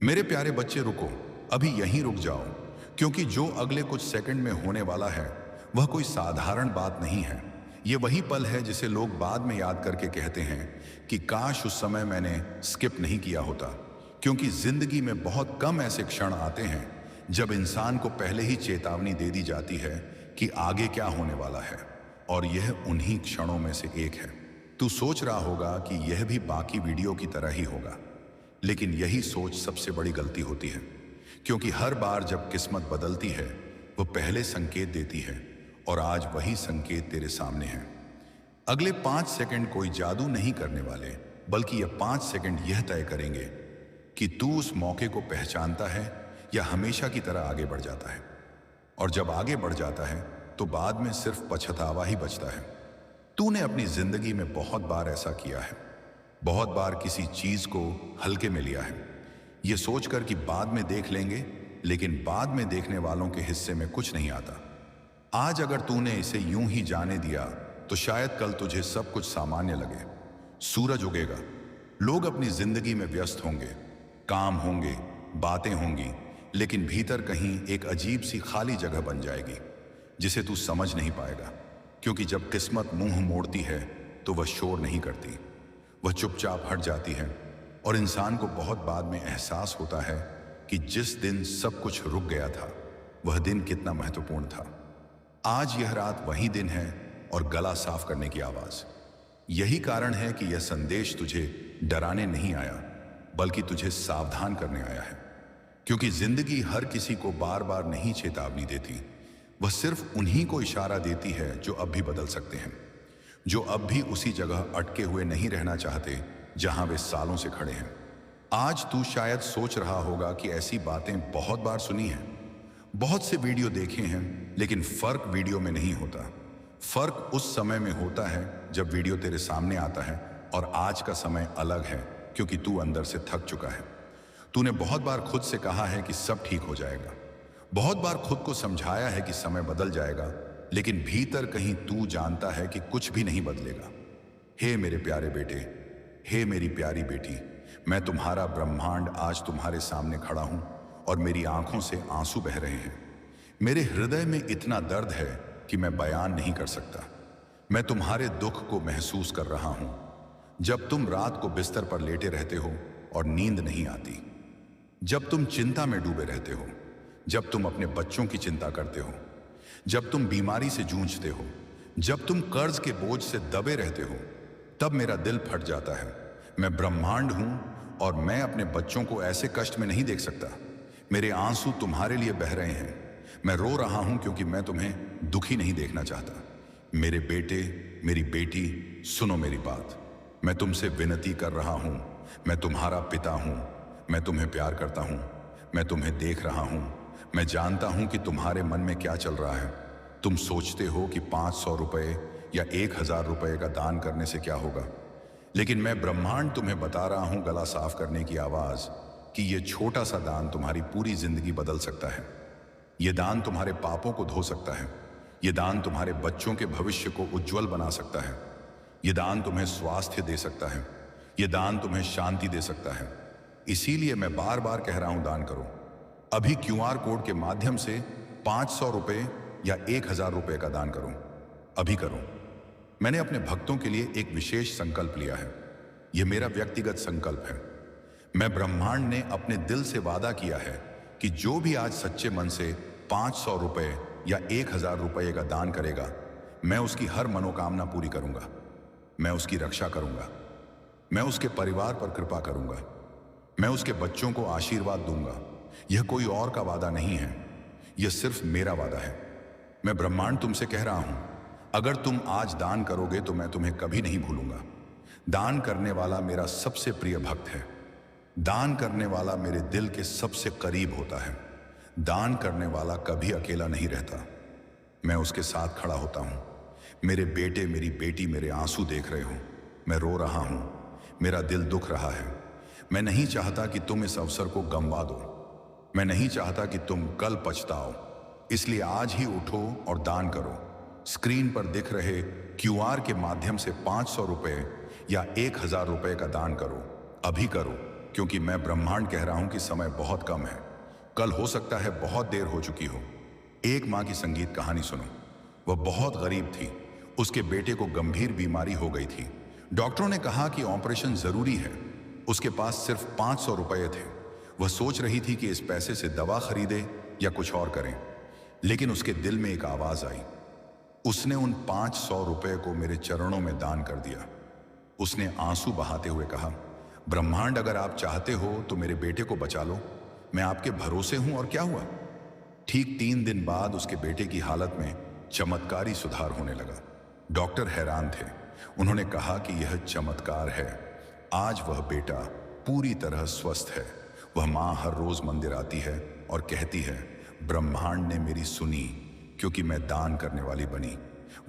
मेरे प्यारे बच्चे रुको, अभी यहीं रुक जाओ, क्योंकि जो अगले कुछ सेकंड में होने वाला है वह कोई साधारण बात नहीं है। ये वही पल है जिसे लोग बाद में याद करके कहते हैं कि काश उस समय मैंने स्किप नहीं किया होता। क्योंकि जिंदगी में बहुत कम ऐसे क्षण आते हैं जब इंसान को पहले ही चेतावनी दे दी जाती है कि आगे क्या होने वाला है, और यह उन्हीं क्षणों में से एक है। तू सोच रहा होगा कि यह भी बाकी वीडियो की तरह ही होगा, लेकिन यही सोच सबसे बड़ी गलती होती है। क्योंकि हर बार जब किस्मत बदलती है वो पहले संकेत देती है, और आज वही संकेत तेरे सामने है। अगले 5 सेकंड कोई जादू नहीं करने वाले, बल्कि यह 5 सेकंड यह तय करेंगे कि तू उस मौके को पहचानता है या हमेशा की तरह आगे बढ़ जाता है। और जब आगे बढ़ जाता है तो बाद में सिर्फ पछतावा ही बचता है। तूने अपनी जिंदगी में बहुत बार ऐसा किया है, बहुत बार किसी चीज को हल्के में लिया है, ये सोचकर कि बाद में देख लेंगे, लेकिन बाद में देखने वालों के हिस्से में कुछ नहीं आता। आज अगर तूने इसे यूं ही जाने दिया तो शायद कल तुझे सब कुछ सामान्य लगे। सूरज उगेगा, लोग अपनी जिंदगी में व्यस्त होंगे, काम होंगे, बातें होंगी, लेकिन भीतर कहीं एक अजीब सी खाली जगह बन जाएगी जिसे तू समझ नहीं पाएगा। क्योंकि जब किस्मत मुंह मोड़ती है तो वह शोर नहीं करती, वह चुपचाप हट जाती है, और इंसान को बहुत बाद में एहसास होता है कि जिस दिन सब कुछ रुक गया था वह दिन कितना महत्वपूर्ण था। आज यह रात वही दिन है, और गला साफ करने की आवाज। यही कारण है कि यह संदेश तुझे डराने नहीं आया, बल्कि तुझे सावधान करने आया है। क्योंकि जिंदगी हर किसी को बार बार नहीं चेतावनी देती, वह सिर्फ उन्हीं को इशारा देती है जो अब भी बदल सकते हैं, जो अब भी उसी जगह अटके हुए नहीं रहना चाहते जहां वे सालों से खड़े हैं। आज तू शायद सोच रहा होगा कि ऐसी बातें बहुत बार सुनी हैं, बहुत से वीडियो देखे हैं, लेकिन फर्क वीडियो में नहीं होता। फर्क उस समय में होता है जब वीडियो तेरे सामने आता है, और आज का समय अलग है क्योंकि तू अंदर से थक चुका है। तूने बहुत बार खुद से कहा है कि सब ठीक हो जाएगा, बहुत बार खुद को समझाया है कि समय बदल जाएगा, लेकिन भीतर कहीं तू जानता है कि कुछ भी नहीं बदलेगा। हे मेरे प्यारे बेटे, हे मेरी प्यारी बेटी, मैं तुम्हारा ब्रह्मांड आज तुम्हारे सामने खड़ा हूं, और मेरी आंखों से आंसू बह रहे हैं। मेरे हृदय में इतना दर्द है कि मैं बयान नहीं कर सकता। मैं तुम्हारे दुख को महसूस कर रहा हूं। जब तुम रात को बिस्तर पर लेटे रहते हो और नींद नहीं आती, जब तुम चिंता में डूबे रहते हो, जब तुम अपने बच्चों की चिंता करते हो, जब तुम बीमारी से जूझते हो, जब तुम कर्ज के बोझ से दबे रहते हो, तब मेरा दिल फट जाता है। मैं ब्रह्मांड हूं, और मैं अपने बच्चों को ऐसे कष्ट में नहीं देख सकता। मेरे आंसू तुम्हारे लिए बह रहे हैं। मैं रो रहा हूं क्योंकि मैं तुम्हें दुखी नहीं देखना चाहता। मेरे बेटे, मेरी बेटी, सुनो मेरी बात। मैं तुमसे विनती कर रहा हूं। मैं तुम्हारा पिता हूं। मैं तुम्हें प्यार करता हूं। मैं तुम्हें देख रहा हूं। मैं जानता हूं कि तुम्हारे मन में क्या चल रहा है। तुम सोचते हो कि 500 रुपए या 1000 रुपए का दान करने से क्या होगा, लेकिन मैं ब्रह्मांड तुम्हें बता रहा हूं, गला साफ करने की आवाज, कि यह छोटा सा दान तुम्हारी पूरी जिंदगी बदल सकता है। यह दान तुम्हारे पापों को धो सकता है। यह दान तुम्हारे बच्चों के भविष्य को उज्जवल बना सकता है। यह दान तुम्हें स्वास्थ्य दे सकता है। यह दान तुम्हें शांति दे सकता है। इसीलिए मैं बार बार कह रहा हूं, दान करो। अभी क्यूआर कोड के माध्यम से 500 रुपए या 1000 रुपए का दान करो। अभी करो। मैंने अपने भक्तों के लिए एक विशेष संकल्प लिया है। यह मेरा व्यक्तिगत संकल्प है। मैं ब्रह्मांड ने अपने दिल से वादा किया है कि जो भी आज सच्चे मन से 500 रुपए या 1000 रुपए का दान करेगा, मैं उसकी हर मनोकामना पूरी करूंगा। मैं उसकी रक्षा करूंगा। मैं उसके परिवार पर कृपा करूंगा। मैं उसके बच्चों को आशीर्वाद दूंगा। यह कोई और का वादा नहीं है, यह सिर्फ मेरा वादा है। मैं ब्रह्मांड तुमसे कह रहा हूं, अगर तुम आज दान करोगे तो मैं तुम्हें कभी नहीं भूलूंगा। दान करने वाला मेरा सबसे प्रिय भक्त है। दान करने वाला मेरे दिल के सबसे करीब होता है। दान करने वाला कभी अकेला नहीं रहता। मैं उसके साथ खड़ा होता हूं। मेरे बेटे, मेरी बेटी मेरे आंसू देख रहे हो। मैं रो रहा हूं। मेरा दिल दुख रहा है। मैं नहीं चाहता कि तुम इस अवसर को गंवा दो। मैं नहीं चाहता कि तुम कल पछताओ। इसलिए आज ही उठो और दान करो। स्क्रीन पर दिख रहे क्यूआर के माध्यम से 500 रुपए या 1000 रुपए का दान करो। अभी करो, क्योंकि मैं ब्रह्मांड कह रहा हूं कि समय बहुत कम है। कल हो सकता है बहुत देर हो चुकी हो। एक माँ की संगीत कहानी सुनो। वह बहुत गरीब थी। उसके बेटे को गंभीर बीमारी हो गई थी। डॉक्टरों ने कहा कि ऑपरेशन जरूरी है। उसके पास सिर्फ 500 रुपये थे। वह सोच रही थी कि इस पैसे से दवा खरीदे या कुछ और करें, लेकिन उसके दिल में एक आवाज आई। उसने उन 500 रुपये को मेरे चरणों में दान कर दिया। उसने आंसू बहाते हुए कहा, ब्रह्मांड अगर आप चाहते हो तो मेरे बेटे को बचा लो। मैं आपके भरोसे हूं। और क्या हुआ? ठीक 3 दिन बाद उसके बेटे की हालत में चमत्कारी सुधार होने लगा। डॉक्टर हैरान थे। उन्होंने कहा कि यह चमत्कार है। आज वह बेटा पूरी तरह स्वस्थ है। वह माँ हर रोज मंदिर आती है और कहती है, ब्रह्मांड ने मेरी सुनी क्योंकि मैं दान करने वाली बनी।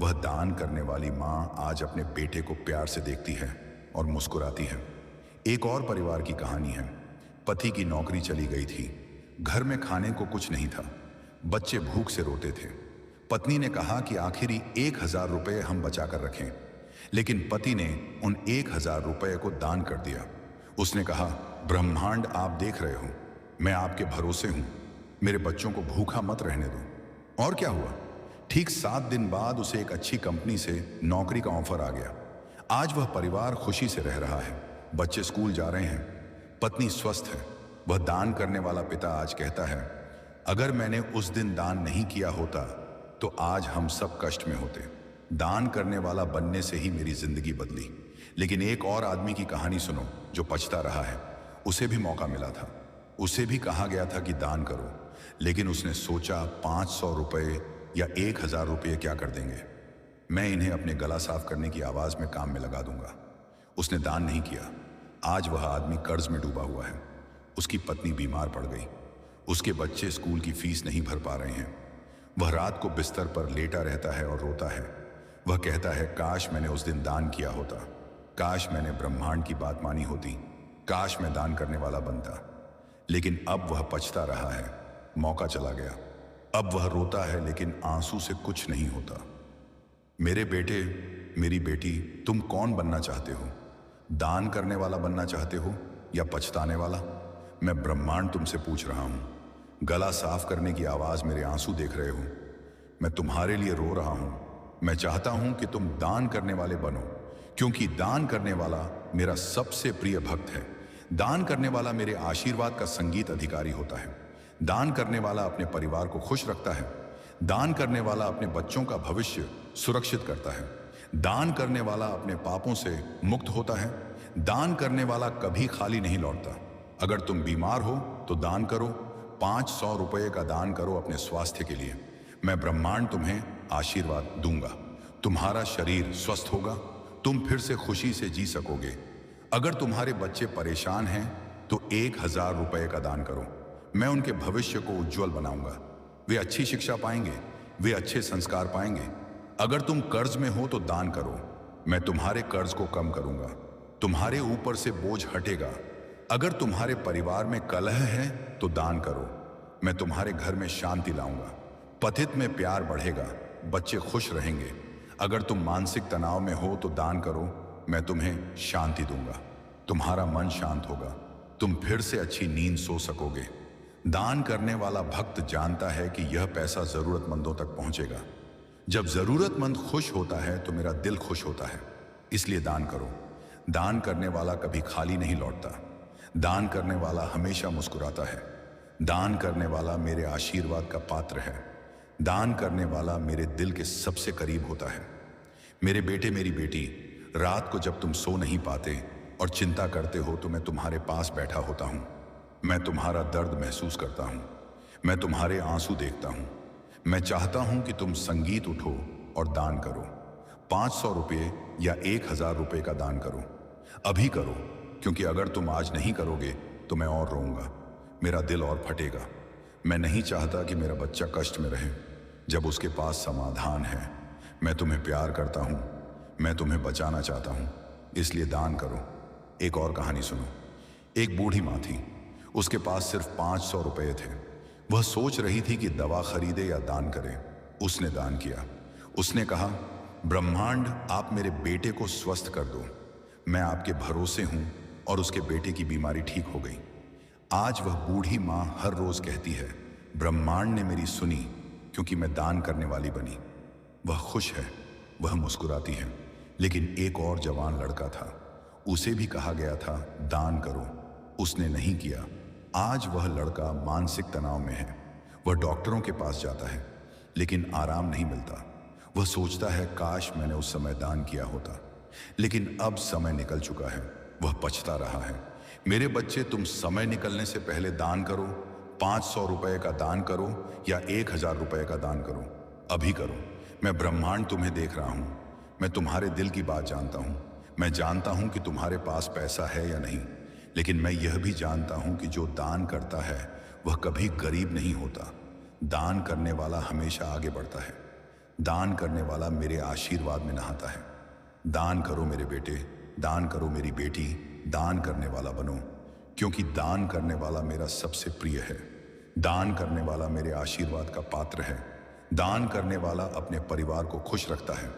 वह दान करने वाली माँ आज अपने बेटे को प्यार से देखती है और मुस्कुराती है। एक और परिवार की कहानी है। पति की नौकरी चली गई थी। घर में खाने को कुछ नहीं था। बच्चे भूख से रोते थे। पत्नी ने कहा कि आखिरी 1000 रुपये हम बचा कर रखें, लेकिन पति ने उन 1000 रुपये को दान कर दिया। उसने कहा, ब्रह्मांड आप देख रहे हो, मैं आपके भरोसे हूं। मेरे बच्चों को भूखा मत रहने दो। और क्या हुआ? ठीक 7 दिन बाद उसे एक अच्छी कंपनी से नौकरी का ऑफर आ गया। आज वह परिवार खुशी से रह रहा है। बच्चे स्कूल जा रहे हैं। पत्नी स्वस्थ है। वह दान करने वाला पिता आज कहता है, अगर मैंने उस दिन दान नहीं किया होता तो आज हम सब कष्ट में होते। दान करने वाला बनने से ही मेरी जिंदगी बदली। लेकिन एक और आदमी की कहानी सुनो जो पछता रहा है। उसे भी मौका मिला था। उसे भी कहा गया था कि दान करो, लेकिन उसने सोचा 500 रुपये या 1000 रुपये क्या कर देंगे, मैं इन्हें अपने गला साफ करने की आवाज में काम में लगा दूंगा। उसने दान नहीं किया। आज वह आदमी कर्ज में डूबा हुआ है। उसकी पत्नी बीमार पड़ गई। उसके बच्चे स्कूल की फीस नहीं भर पा रहे हैं। वह रात को बिस्तर पर लेटा रहता है और रोता है। वह कहता है, काश मैंने उस दिन दान किया होता। काश मैंने ब्रह्मांड की बात मानी होती। काश मैं दान करने वाला बनता। लेकिन अब वह पछता रहा है। मौका चला गया। अब वह रोता है, लेकिन आंसू से कुछ नहीं होता। मेरे बेटे, मेरी बेटी, तुम कौन बनना चाहते हो? दान करने वाला बनना चाहते हो या पछताने वाला? मैं ब्रह्मांड तुमसे पूछ रहा हूं। गला साफ करने की आवाज मेरे आंसू देख रहे हो। मैं तुम्हारे लिए रो रहा हूं। मैं चाहता हूं कि तुम दान करने वाले बनो, क्योंकि दान करने वाला मेरा सबसे प्रिय भक्त है। दान करने वाला मेरे आशीर्वाद का संगीत अधिकारी होता है। दान करने वाला अपने परिवार को खुश रखता है। दान करने वाला अपने बच्चों का भविष्य सुरक्षित करता है। दान करने वाला अपने पापों से मुक्त होता है। दान करने वाला कभी खाली नहीं लौटता। अगर तुम बीमार हो तो दान करो। 500 रुपये का दान करो अपने स्वास्थ्य के लिए। मैं ब्रह्मांड तुम्हें आशीर्वाद दूंगा। तुम्हारा शरीर स्वस्थ होगा। तुम फिर से खुशी से जी सकोगे। अगर तुम्हारे बच्चे परेशान हैं तो 1000 रुपये का दान करो। मैं उनके भविष्य को उज्जवल बनाऊंगा। वे अच्छी शिक्षा पाएंगे। वे अच्छे संस्कार पाएंगे। अगर तुम कर्ज में हो तो दान करो। मैं तुम्हारे कर्ज को कम करूंगा। तुम्हारे ऊपर से बोझ हटेगा। अगर तुम्हारे परिवार में कलह है तो दान करो। मैं तुम्हारे घर में शांति लाऊंगा। पतित में प्यार बढ़ेगा। बच्चे खुश रहेंगे। अगर तुम मानसिक तनाव में हो तो दान करो। मैं तुम्हें शांति दूंगा। तुम्हारा मन शांत होगा। तुम फिर से अच्छी नींद सो सकोगे। दान करने वाला भक्त जानता है कि यह पैसा जरूरतमंदों तक पहुंचेगा। जब जरूरतमंद खुश होता है तो मेरा दिल खुश होता है। इसलिए दान करो। दान करने वाला कभी खाली नहीं लौटता। दान करने वाला हमेशा मुस्कुराता है। दान करने वाला मेरे आशीर्वाद का पात्र है। दान करने वाला मेरे दिल के सबसे करीब होता है। मेरे बेटे, मेरी बेटी, रात को जब तुम सो नहीं पाते और चिंता करते हो तो मैं तुम्हारे पास बैठा होता हूं। मैं तुम्हारा दर्द महसूस करता हूं। मैं तुम्हारे आंसू देखता हूं। मैं चाहता हूं कि तुम संगीत उठो और दान करो। 500 रुपये या 1000 रुपये का दान करो। अभी करो, क्योंकि अगर तुम आज नहीं करोगे तो मैं और रोऊंगा। मेरा दिल और फटेगा। मैं नहीं चाहता कि मेरा बच्चा कष्ट में रहे जब उसके पास समाधान है। मैं तुम्हें प्यार करता हूं। मैं तुम्हें बचाना चाहता हूं। इसलिए दान करो। एक और कहानी सुनो। एक बूढ़ी माँ थी। उसके पास सिर्फ 500 रुपये थे। वह सोच रही थी कि दवा खरीदे या दान करे। उसने दान किया। उसने कहा, ब्रह्मांड आप मेरे बेटे को स्वस्थ कर दो। मैं आपके भरोसे हूं और उसके बेटे की बीमारी ठीक हो गई। आज वह बूढ़ी माँ हर रोज कहती है, ब्रह्मांड ने मेरी सुनी क्योंकि मैं दान करने वाली बनी। वह खुश है, वह मुस्कुराती है। लेकिन एक और जवान लड़का था, उसे भी कहा गया था दान करो, उसने नहीं किया। आज वह लड़का मानसिक तनाव में है। वह डॉक्टरों के पास जाता है लेकिन आराम नहीं मिलता। वह सोचता है काश मैंने उस समय दान किया होता, लेकिन अब समय निकल चुका है। वह पछता रहा है। मेरे बच्चे, तुम समय निकलने से पहले दान करो। 500 रुपए का दान करो या 1000 रुपए का दान करो, अभी करो। मैं ब्रह्मांड तुम्हें देख रहा हूं। मैं तुम्हारे दिल की बात जानता हूं। मैं जानता हूं कि तुम्हारे पास पैसा है या नहीं, लेकिन मैं यह भी जानता हूं कि जो दान करता है वह कभी गरीब नहीं होता। दान करने वाला हमेशा आगे बढ़ता है। दान करने वाला मेरे आशीर्वाद में नहाता है। दान करो मेरे बेटे, दान करो मेरी बेटी, दान करने वाला बनो, क्योंकि दान करने वाला मेरा सबसे प्रिय है। दान करने वाला मेरे आशीर्वाद का पात्र है। दान करने वाला अपने परिवार को खुश रखता है।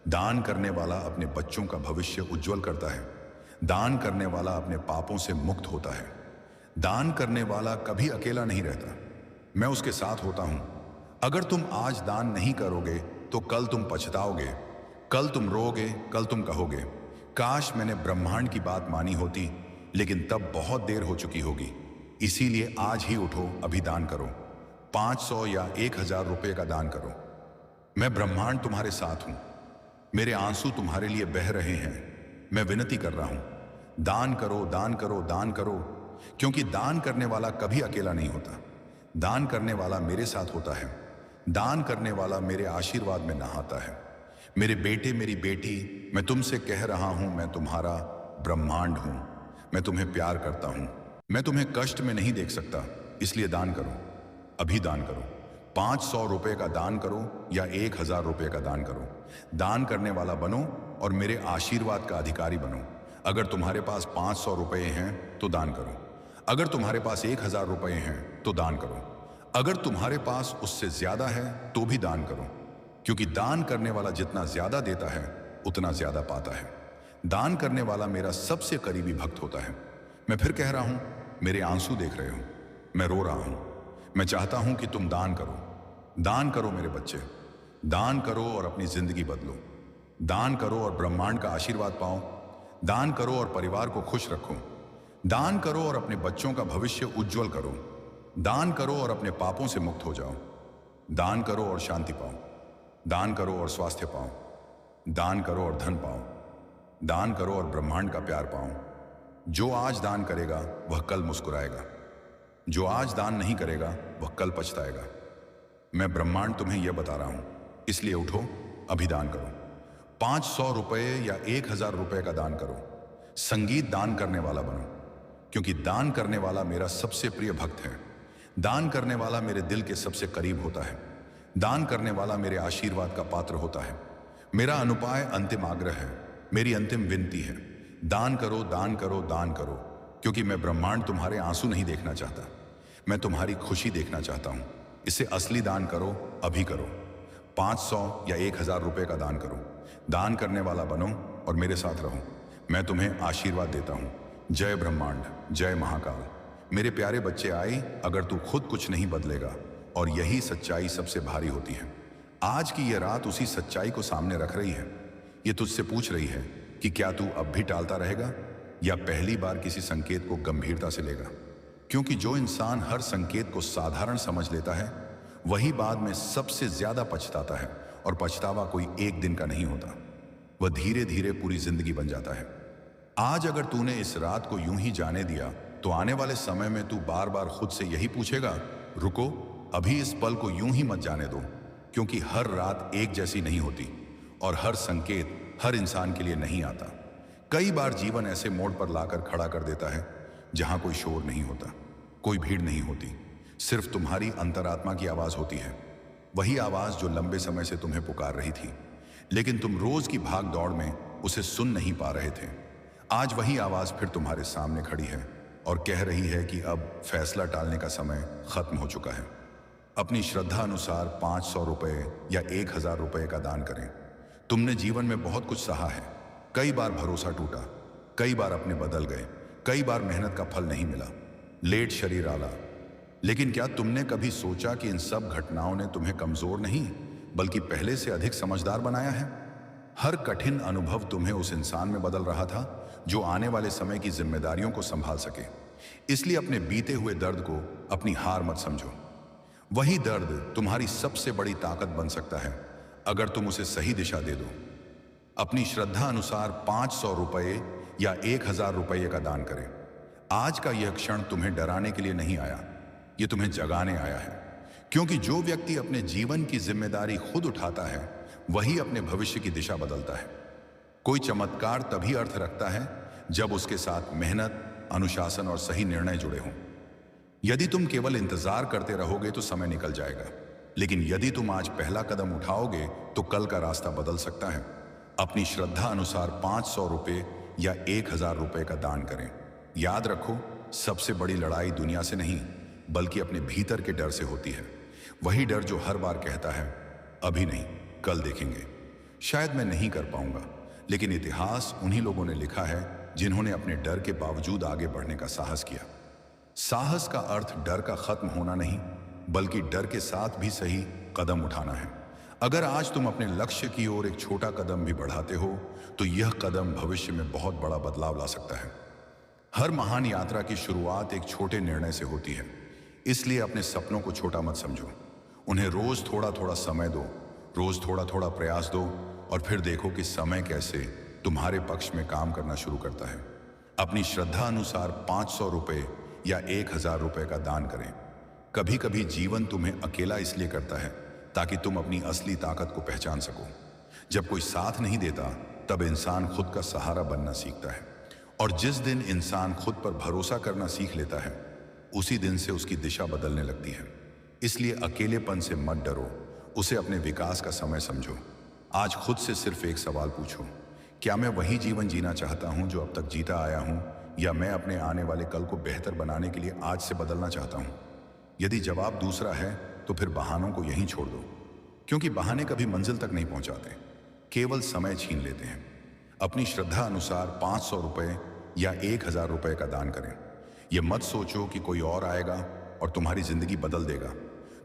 दान करने वाला अपने बच्चों का भविष्य उज्जवल करता है। दान करने वाला अपने पापों से मुक्त होता है। दान करने वाला कभी अकेला नहीं रहता, मैं उसके साथ होता हूं। अगर तुम आज दान नहीं करोगे तो कल तुम पछताओगे, कल तुम रोओगे, कल तुम कहोगे काश मैंने ब्रह्मांड की बात मानी होती, लेकिन तब बहुत देर हो चुकी होगी। इसीलिए आज ही उठो, अभी दान करो। 500 या 1000 रुपए का दान करो। मैं ब्रह्मांड तुम्हारे साथ हूं। मेरे आंसू तुम्हारे लिए बह रहे हैं। मैं विनती कर रहा हूं, दान करो, दान करो, दान करो, क्योंकि दान करने वाला कभी अकेला नहीं होता। दान करने वाला मेरे साथ होता है। दान करने वाला मेरे आशीर्वाद में नहाता है। मेरे बेटे, मेरी बेटी, मैं तुमसे कह रहा हूं, मैं तुम्हारा ब्रह्मांड हूं। मैं तुम्हें प्यार करता हूं। मैं तुम्हें कष्ट में नहीं देख सकता, इसलिए दान करो, अभी दान करो। 500 रुपए का दान करो या 1000 रुपए का दान करो। दान करने वाला बनो और मेरे आशीर्वाद का अधिकारी बनो। अगर तुम्हारे पास 500 रुपए हैं तो दान करो। अगर तुम्हारे पास 1000 रुपए हैं तो दान करो। अगर तुम्हारे पास उससे ज्यादा है तो भी दान करो, क्योंकि दान करने वाला जितना ज्यादा देता है उतना ज्यादा पाता है। दान करने वाला मेरा सबसे करीबी भक्त होता है। मैं फिर कह रहा हूं, मेरे आंसू देख रहे हो, मैं रो रहा हूं। मैं चाहता हूं कि तुम दान करो। दान करो मेरे बच्चे, दान करो और अपनी जिंदगी बदलो। दान करो और ब्रह्मांड का आशीर्वाद पाओ। दान करो और परिवार को खुश रखो। दान करो और अपने बच्चों का भविष्य उज्जवल करो। दान करो और अपने पापों से मुक्त हो जाओ। दान करो और शांति पाओ। दान करो और स्वास्थ्य पाओ। दान करो और धन पाओ। दान करो और ब्रह्मांड का प्यार पाओ। जो आज दान करेगा वह कल मुस्कुराएगा। जो आज दान नहीं करेगा वह कल पछताएगा। मैं ब्रह्मांड तुम्हें यह बता रहा हूं, इसलिए उठो, अभी दान करो। 500 रुपए या 1000 रुपए का दान करो। संगीत दान करने वाला बनो, क्योंकि दान करने वाला मेरा सबसे प्रिय भक्त है। दान करने वाला मेरे दिल के सबसे करीब होता है। दान करने वाला मेरे आशीर्वाद का पात्र होता है। मेरा अनुपाय अंतिम आग्रह है, मेरी अंतिम विनती है, दान करो, दान करो, दान करो, क्योंकि मैं ब्रह्मांड तुम्हारे आंसू नहीं देखना चाहता, मैं तुम्हारी खुशी देखना चाहता हूं। इसे असली दान करो, अभी करो। 500 या 1000 रुपए का दान करो। दान करने वाला बनो और मेरे साथ रहो। मैं तुम्हें आशीर्वाद देता हूं। जय ब्रह्मांड, जय महाकाल। मेरे प्यारे बच्चे, आए, अगर तू खुद कुछ नहीं बदलेगा, और यही सच्चाई सबसे भारी होती है। आज की यह रात उसी सच्चाई को सामने रख रही है। ये तुझसे पूछ रही है कि क्या तू अब भी टालता रहेगा या पहली बार किसी संकेत को गंभीरता से लेगा। क्योंकि जो इंसान हर संकेत को साधारण समझ लेता है वही बाद में सबसे ज्यादा पछताता है, और पछतावा कोई एक दिन का नहीं होता, वह धीरे धीरे पूरी जिंदगी बन जाता है। आज अगर तूने इस रात को यूं ही जाने दिया तो आने वाले समय में तू बार बार खुद से यही पूछेगा, रुको, अभी इस पल को यूं ही मत जाने दो, क्योंकि हर रात एक जैसी नहीं होती और हर संकेत हर इंसान के लिए नहीं आता। कई बार जीवन ऐसे मोड़ पर लाकर खड़ा कर देता है जहां कोई शोर नहीं होता, कोई भीड़ नहीं होती, सिर्फ तुम्हारी अंतरात्मा की आवाज होती है। वही आवाज जो लंबे समय से तुम्हें पुकार रही थी, लेकिन तुम रोज की भाग दौड़ में उसे सुन नहीं पा रहे थे। आज वही आवाज फिर तुम्हारे सामने खड़ी है और कह रही है कि अब फैसला टालने का समय खत्म हो चुका है। अपनी श्रद्धा अनुसार 500 रुपए या 1000 रुपए का दान करें। तुमने जीवन में बहुत कुछ सहा है। कई बार भरोसा टूटा, कई बार अपने बदल गए, कई बार मेहनत का फल नहीं मिला, लेट शरीर आला। लेकिन क्या तुमने कभी सोचा कि इन सब घटनाओं ने तुम्हें कमजोर नहीं बल्कि पहले से अधिक समझदार बनाया है? हर कठिन अनुभव तुम्हें उस इंसान में बदल रहा था जो आने वाले समय की जिम्मेदारियों को संभाल सके। इसलिए अपने बीते हुए दर्द को अपनी हार मत समझो। वही दर्द तुम्हारी सबसे बड़ी ताकत बन सकता है अगर तुम उसे सही दिशा दे दो। अपनी श्रद्धा अनुसार 500 रुपये या 1000 रुपये का दान करें। आज का यह क्षण तुम्हें डराने के लिए नहीं आया, यह तुम्हें जगाने आया है। क्योंकि जो व्यक्ति अपने जीवन की जिम्मेदारी खुद उठाता है वही अपने भविष्य की दिशा बदलता है। कोई चमत्कार तभी अर्थ रखता है जब उसके साथ मेहनत, अनुशासन और सही निर्णय जुड़े हों। यदि तुम केवल इंतजार करते रहोगे तो समय निकल जाएगा, लेकिन यदि तुम आज पहला कदम उठाओगे तो कल का रास्ता बदल सकता है। अपनी श्रद्धा अनुसार 500 रुपये या 1000 रुपये का दान करें। याद रखो, सबसे बड़ी लड़ाई दुनिया से नहीं बल्कि अपने भीतर के डर से होती है। वही डर जो हर बार कहता है अभी नहीं, कल देखेंगे, शायद मैं नहीं कर पाऊंगा। लेकिन इतिहास उन्हीं लोगों ने लिखा है जिन्होंने अपने डर के बावजूद आगे बढ़ने का साहस किया। साहस का अर्थ डर का खत्म होना नहीं बल्कि डर के साथ भी सही कदम उठाना है। अगर आज तुम अपने लक्ष्य की ओर एक छोटा कदम भी बढ़ाते हो तो यह कदम भविष्य में बहुत बड़ा बदलाव ला सकता है। हर महान यात्रा की शुरुआत एक छोटे निर्णय से होती है। इसलिए अपने सपनों को छोटा मत समझो, उन्हें रोज थोड़ा थोड़ा समय दो, रोज थोड़ा थोड़ा प्रयास दो और फिर देखो कि समय कैसे तुम्हारे पक्ष में काम करना शुरू करता है। अपनी श्रद्धा अनुसार 500 रुपये या 1000 रुपये का दान करें। कभी कभी जीवन तुम्हें अकेला इसलिए करता है ताकि तुम अपनी असली ताकत को पहचान सको। जब कोई साथ नहीं देता तब इंसान खुद का सहारा बनना सीखता है, और जिस दिन इंसान खुद पर भरोसा करना सीख लेता है उसी दिन से उसकी दिशा बदलने लगती है। इसलिए अकेलेपन से मत डरो, उसे अपने विकास का समय समझो। आज खुद से सिर्फ एक सवाल पूछो, क्या मैं वही जीवन जीना चाहता हूं जो अब तक जीता आया हूं, या मैं अपने आने वाले कल को बेहतर बनाने के लिए आज से बदलना चाहता हूं? यदि जवाब दूसरा है तो फिर बहानों को यहीं छोड़ दो, क्योंकि बहाने कभी मंजिल तक नहीं पहुंचाते, केवल समय छीन लेते हैं। अपनी श्रद्धा अनुसार 500 रुपये या 1000 रुपये का दान करें। यह मत सोचो कि कोई और आएगा और तुम्हारी जिंदगी बदल देगा।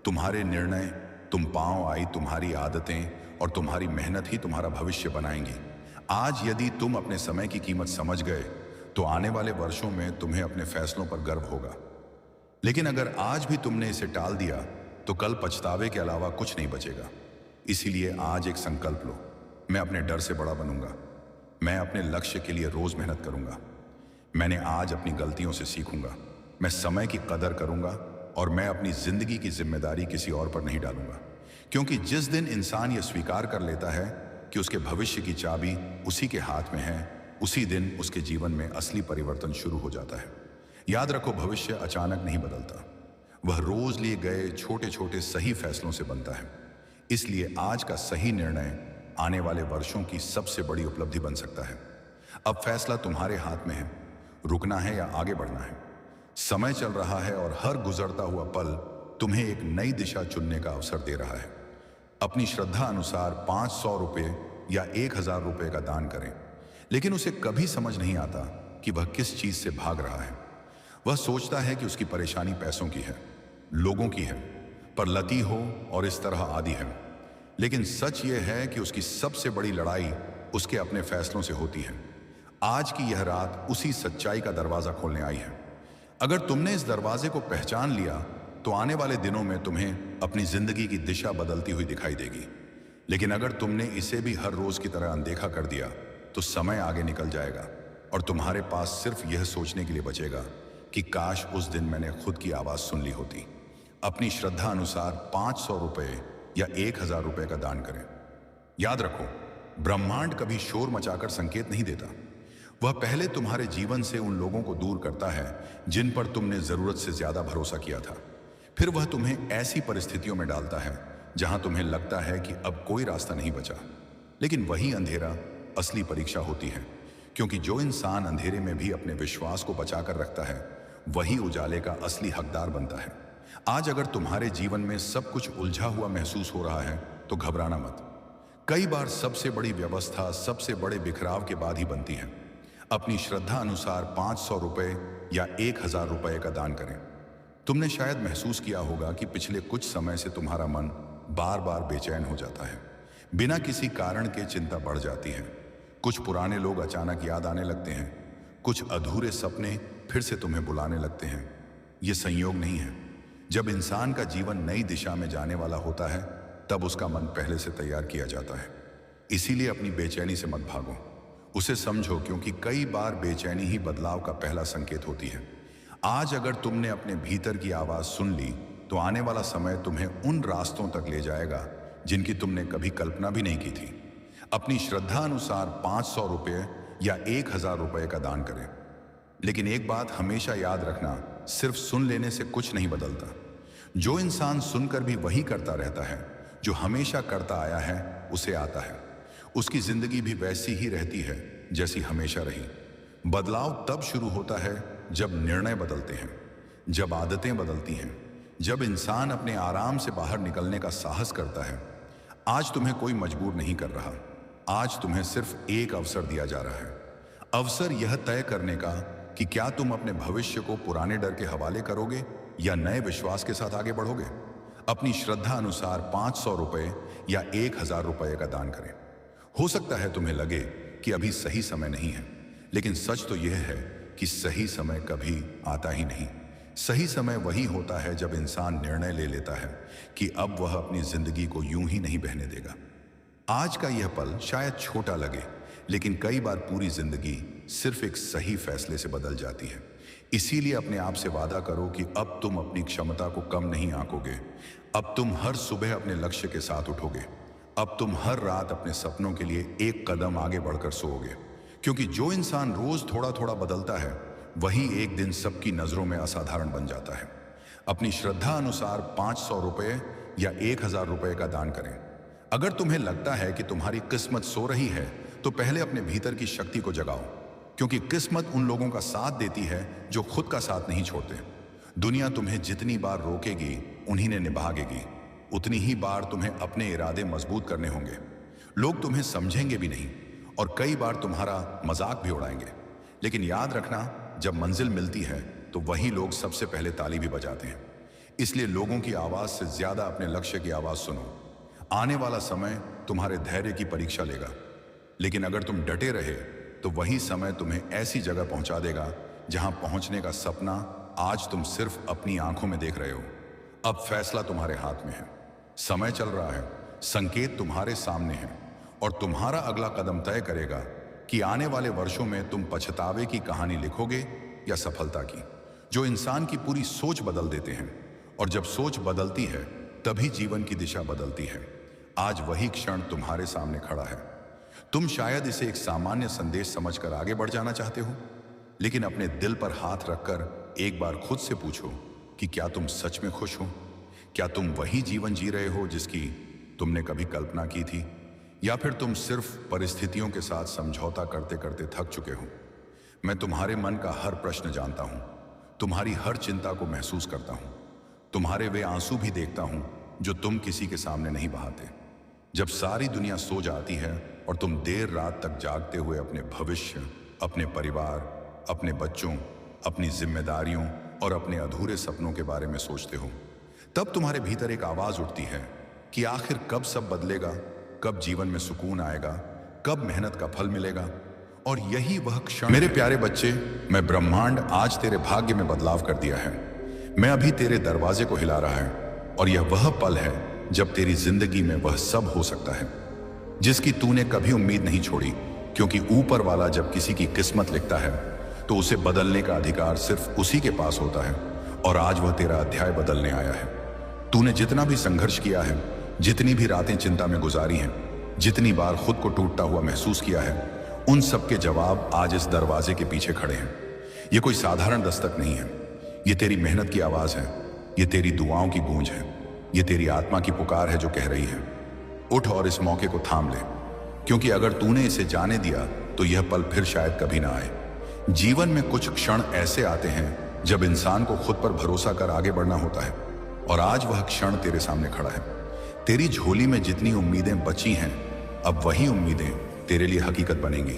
तुम्हारे निर्णय, तुम पांव आई तुम्हारी आदतें और तुम्हारी मेहनत ही तुम्हारा भविष्य बनाएंगी। आज यदि तुम अपने समय की कीमत समझ गए तो आने वाले वर्षों में तुम्हें अपने फैसलों पर गर्व होगा। लेकिन अगर आज भी तुमने इसे टाल दिया तो कल पछतावे के अलावा कुछ नहीं बचेगा। इसीलिए आज एक संकल्प लो, मैं अपने डर से बड़ा बनूंगा, मैं अपने लक्ष्य के लिए रोज मेहनत करूंगा, मैंने आज अपनी गलतियों से सीखूंगा, मैं समय की कदर करूंगा और मैं अपनी जिंदगी की जिम्मेदारी किसी और पर नहीं डालूंगा। क्योंकि जिस दिन इंसान यह स्वीकार कर लेता है कि उसके भविष्य की चाबी उसी के हाथ में है, उसी दिन उसके जीवन में असली परिवर्तन शुरू हो जाता है। याद रखो, भविष्य अचानक नहीं बदलता, वह रोज लिए गए छोटे छोटे सही फैसलों से बनता है। इसलिए आज का सही निर्णय आने वाले वर्षों की सबसे बड़ी उपलब्धि बन सकता है। अब फैसला तुम्हारे हाथ में है, रुकना है या आगे बढ़ना है। समय चल रहा है और हर गुजरता हुआ पल तुम्हें एक नई दिशा चुनने का अवसर दे रहा है। अपनी श्रद्धा अनुसार 500 रुपये या 1000 रुपये का दान करें। लेकिन उसे कभी समझ नहीं आता कि वह किस चीज से भाग रहा है। वह सोचता है कि उसकी परेशानी पैसों की है, लोगों की है, पर लती हो और इस तरह आदि है। लेकिन सच यह है कि उसकी सबसे बड़ी लड़ाई उसके अपने फैसलों से होती है। आज की यह रात उसी सच्चाई का दरवाजा खोलने आई है। अगर तुमने इस दरवाजे को पहचान लिया तो आने वाले दिनों में तुम्हें अपनी जिंदगी की दिशा बदलती हुई दिखाई देगी। लेकिन अगर तुमने इसे भी हर रोज की तरह अनदेखा कर दिया तो समय आगे निकल जाएगा और तुम्हारे पास सिर्फ यह सोचने के लिए बचेगा कि काश उस दिन मैंने खुद की आवाज सुन ली होती। अपनी श्रद्धा अनुसार 500 रुपये या 1000 रुपये का दान करें। याद रखो, ब्रह्मांड कभी शोर मचाकर संकेत नहीं देता। वह पहले तुम्हारे जीवन से उन लोगों को दूर करता है जिन पर तुमने जरूरत से ज्यादा भरोसा किया था। फिर वह तुम्हें ऐसी परिस्थितियों में डालता है जहां तुम्हें लगता है कि अब कोई रास्ता नहीं बचा। लेकिन वही अंधेरा असली परीक्षा होती है, क्योंकि जो इंसान अंधेरे में भी अपने विश्वास को बचाकर रखता है वही उजाले का असली हकदार बनता है। आज अगर तुम्हारे जीवन में सब कुछ उलझा हुआ महसूस हो रहा है तो घबराना मत। कई बार सबसे बड़ी व्यवस्था सबसे बड़े बिखराव के बाद ही बनती है। अपनी श्रद्धा अनुसार 500 रुपए या 1000 रुपए का दान करें। तुमने शायद महसूस किया होगा कि पिछले कुछ समय से तुम्हारा मन बार बार बेचैन हो जाता है। बिना किसी कारण के चिंता बढ़ जाती है। कुछ पुराने लोग अचानक याद आने लगते हैं, कुछ अधूरे सपने फिर से तुम्हें बुलाने लगते हैं। ये संयोग नहीं है। जब इंसान का जीवन नई दिशा में जाने वाला होता है तब उसका मन पहले से तैयार किया जाता है। इसीलिए अपनी बेचैनी से मत भागो, उसे समझो, क्योंकि कई बार बेचैनी ही बदलाव का पहला संकेत होती है। आज अगर तुमने अपने भीतर की आवाज सुन ली तो आने वाला समय तुम्हें उन रास्तों तक ले जाएगा जिनकी तुमने कभी कल्पना भी नहीं की थी। अपनी श्रद्धा अनुसार 500 रुपये या 1000 रुपये का दान करें। लेकिन एक बात हमेशा याद रखना, सिर्फ सुन लेने से कुछ नहीं बदलता। जो इंसान सुनकर भी वही करता रहता है जो हमेशा करता आया है, उसे आता है। उसकी जिंदगी भी वैसी ही रहती है जैसी हमेशा रही। बदलाव तब शुरू होता है जब निर्णय बदलते हैं, जब आदतें बदलती हैं, जब इंसान अपने आराम से बाहर निकलने का साहस करता है। आज तुम्हें कोई मजबूर नहीं कर रहा, आज तुम्हें सिर्फ एक अवसर दिया जा रहा है। अवसर यह तय करने का कि क्या तुम अपने भविष्य को पुराने डर के हवाले करोगे या नए विश्वास के साथ आगे बढ़ोगे। अपनी श्रद्धा अनुसार 500 रुपये या 1000 रुपये का दान करें। हो सकता है तुम्हें लगे कि अभी सही समय नहीं है, लेकिन सच तो यह है कि सही समय कभी आता ही नहीं। सही समय वही होता है जब इंसान निर्णय ले लेता है कि अब वह अपनी जिंदगी को यूं ही नहीं बहने देगा। आज का यह पल शायद छोटा लगे, लेकिन कई बार पूरी जिंदगी सिर्फ एक सही फैसले से बदल जाती है। इसीलिए अपने आप से वादा करो कि अब तुम अपनी क्षमता को कम नहीं आंकोगे। अब तुम हर सुबह अपने लक्ष्य के साथ उठोगे। अब तुम हर रात अपने सपनों के लिए एक कदम आगे बढ़कर सोओगे। क्योंकि जो इंसान रोज थोड़ा थोड़ा बदलता है वही एक दिन सबकी नजरों में असाधारण बन जाता है। अपनी श्रद्धा अनुसार 500 रुपये या 1000 रुपये का दान करें। अगर तुम्हें लगता है कि तुम्हारी किस्मत सो रही है तो पहले अपने भीतर की शक्ति को जगाओ, क्योंकि किस्मत उन लोगों का साथ देती है जो खुद का साथ नहीं छोड़ते। दुनिया तुम्हें जितनी बार रोकेगी उन्हीं ने निभागेगी, उतनी ही बार तुम्हें अपने इरादे मजबूत करने होंगे। लोग तुम्हें समझेंगे भी नहीं और कई बार तुम्हारा मजाक भी उड़ाएंगे, लेकिन याद रखना, जब मंजिल मिलती है तो वही लोग सबसे पहले ताली भी बजाते हैं। इसलिए लोगों की आवाज से ज्यादा अपने लक्ष्य की आवाज सुनो। आने वाला समय तुम्हारे धैर्य की परीक्षा लेगा, लेकिन अगर तुम डटे रहे तो वही समय तुम्हें ऐसी जगह पहुंचा देगा जहां पहुंचने का सपना आज तुम सिर्फ अपनी आंखों में देख रहे हो। अब फैसला तुम्हारे हाथ में है। समय चल रहा है, संकेत तुम्हारे सामने है और तुम्हारा अगला कदम तय करेगा कि आने वाले वर्षों में तुम पछतावे की कहानी लिखोगे या सफलता की। जो इंसान की पूरी सोच बदल देते हैं, और जब सोच बदलती है तभी जीवन की दिशा बदलती है। आज वही क्षण तुम्हारे सामने खड़ा है। तुम शायद इसे एक सामान्य संदेश समझकर आगे बढ़ जाना चाहते हो, लेकिन अपने दिल पर हाथ रखकर एक बार खुद से पूछो कि क्या तुम सच में खुश हो? क्या तुम वही जीवन जी रहे हो जिसकी तुमने कभी कल्पना की थी, या फिर तुम सिर्फ परिस्थितियों के साथ समझौता करते करते थक चुके हो? मैं तुम्हारे मन का हर प्रश्न जानता हूं, तुम्हारी हर चिंता को महसूस करता हूं, तुम्हारे वे आंसू भी देखता हूं जो तुम किसी के सामने नहीं बहाते। जब सारी दुनिया सो जाती है और तुम देर रात तक जागते हुए अपने भविष्य, अपने परिवार, अपने बच्चों, अपनी जिम्मेदारियों और अपने अधूरे सपनों के बारे में सोचते हो, तब तुम्हारे भीतर एक आवाज उठती है कि आखिर कब सब बदलेगा, कब जीवन में सुकून आएगा, कब मेहनत का फल मिलेगा। और यही वह क्षण। मेरे प्यारे बच्चे, मैं ब्रह्मांड आज तेरे भाग्य में बदलाव कर दिया है। मैं अभी तेरे दरवाजे को हिला रहा है, और यह वह पल है जब तेरी जिंदगी में वह सब हो सकता है जिसकी तूने कभी उम्मीद नहीं छोड़ी। क्योंकि ऊपर वाला जब किसी की किस्मत लिखता है तो उसे बदलने का अधिकार सिर्फ उसी के पास होता है, और आज वह तेरा अध्याय बदलने आया है। तूने जितना भी संघर्ष किया है, जितनी भी रातें चिंता में गुजारी हैं, जितनी बार खुद को टूटता हुआ महसूस किया है, उन सब के जवाब आज इस दरवाजे के पीछे खड़े हैं। ये कोई साधारण दस्तक नहीं है, ये तेरी मेहनत की आवाज है, ये तेरी दुआओं की गूंज है, ये तेरी आत्मा की पुकार है जो कह रही है, उठ और इस मौके को थाम ले। क्योंकि अगर तूने इसे जाने दिया तो यह पल फिर शायद कभी ना आए। जीवन में कुछ क्षण ऐसे आते हैं जब इंसान को खुद पर भरोसा कर आगे बढ़ना होता है, और आज वह क्षण तेरे सामने खड़ा है। तेरी झोली में जितनी उम्मीदें बची हैं, अब वही उम्मीदें तेरे लिए हकीकत बनेंगी।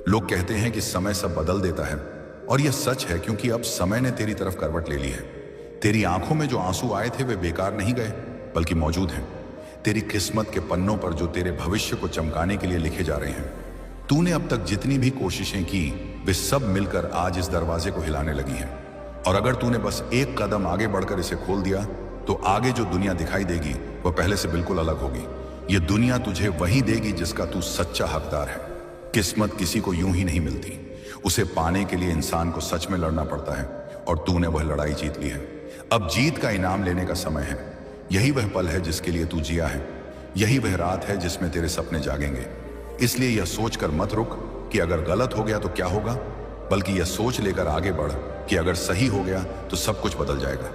लोग कहते हैं कि समय सब बदल देता है, और यह सच है, क्योंकि अब समय ने तेरी तरफ करवट ले ली है। तेरी आंखों में जो आंसू आए थे वे बेकार नहीं गए, बल्कि मौजूद हैं। तेरी किस्मत के पन्नों पर जो तेरे भविष्य को चमकाने के लिए लिखे जा रहे हैं। तूने अब तक जितनी भी कोशिशें की वे सब मिलकर आज इस दरवाजे को हिलाने लगी हैं। और अगर तूने बस एक कदम आगे बढ़कर इसे खोल दिया तो आगे जो दुनिया दिखाई देगी वह पहले से बिल्कुल अलग होगी। ये दुनिया तुझे वही देगी जिसका तू सच्चा हकदार है। किस्मत किसी को यूं ही नहीं मिलती, उसे पाने के लिए इंसान को सच में लड़ना पड़ता है, और तूने वह लड़ाई जीत ली है। अब जीत का इनाम लेने का समय है। यही वह पल है जिसके लिए तू जिया है। यही वह रात है जिसमें तेरे सपने जागेंगे। इसलिए यह सोचकर मत रुक कि अगर गलत हो गया तो क्या होगा, बल्कि यह सोच लेकर आगे बढ़ कि अगर सही हो गया तो सब कुछ बदल जाएगा।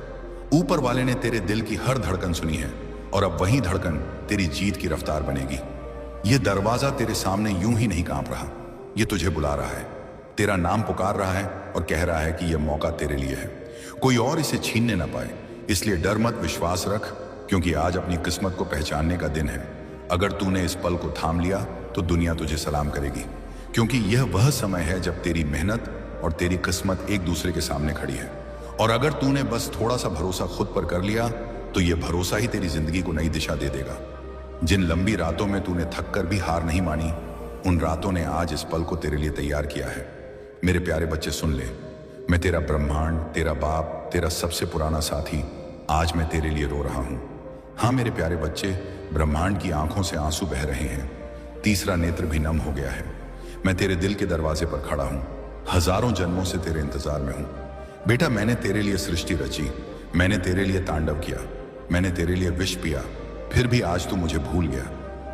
ऊपर वाले ने तेरे दिल की हर धड़कन सुनी है, और अब वही धड़कन तेरी जीत की रफ्तार बनेगी। यह दरवाजा तेरे सामने यूं ही नहीं कांप रहा, यह तुझे बुला रहा है, तेरा नाम पुकार रहा है और कह रहा है कि यह मौका तेरे लिए है। कोई और इसे छीनने ना पाए। इसलिए डर मत, विश्वास रख, क्योंकि आज अपनी किस्मत को पहचानने का दिन है। अगर तूने इस पल को थाम लिया तो दुनिया तुझे सलाम करेगी, क्योंकि यह वह समय है जब तेरी मेहनत और तेरी किस्मत एक दूसरे के सामने खड़ी है। और अगर तूने बस थोड़ा सा भरोसा खुद पर कर लिया तो यह भरोसा ही तेरी जिंदगी को नई दिशा दे देगा। जिन लंबी रातों में तूने थक कर भी हार नहीं मानी, उन रातों ने आज इस पल को तेरे लिए तैयार किया है। मेरे प्यारे बच्चे सुन ले, मैं तेरा ब्रह्मांड, तेरा बाप, तेरा सबसे पुराना साथी, आज मैं तेरे लिए रो रहा हूं। हाँ मेरे प्यारे बच्चे, ब्रह्मांड की आंखों से आंसू बह रहे हैं, तीसरा नेत्र भी नम हो गया है। मैं तेरे दिल के दरवाजे पर खड़ा हूं, हजारों जन्मों से तेरे इंतजार में हूं। बेटा, मैंने तेरे लिए सृष्टि रची, मैंने तेरे लिए तांडव किया, मैंने तेरे लिए विष पिया, फिर भी आज तू मुझे भूल गया।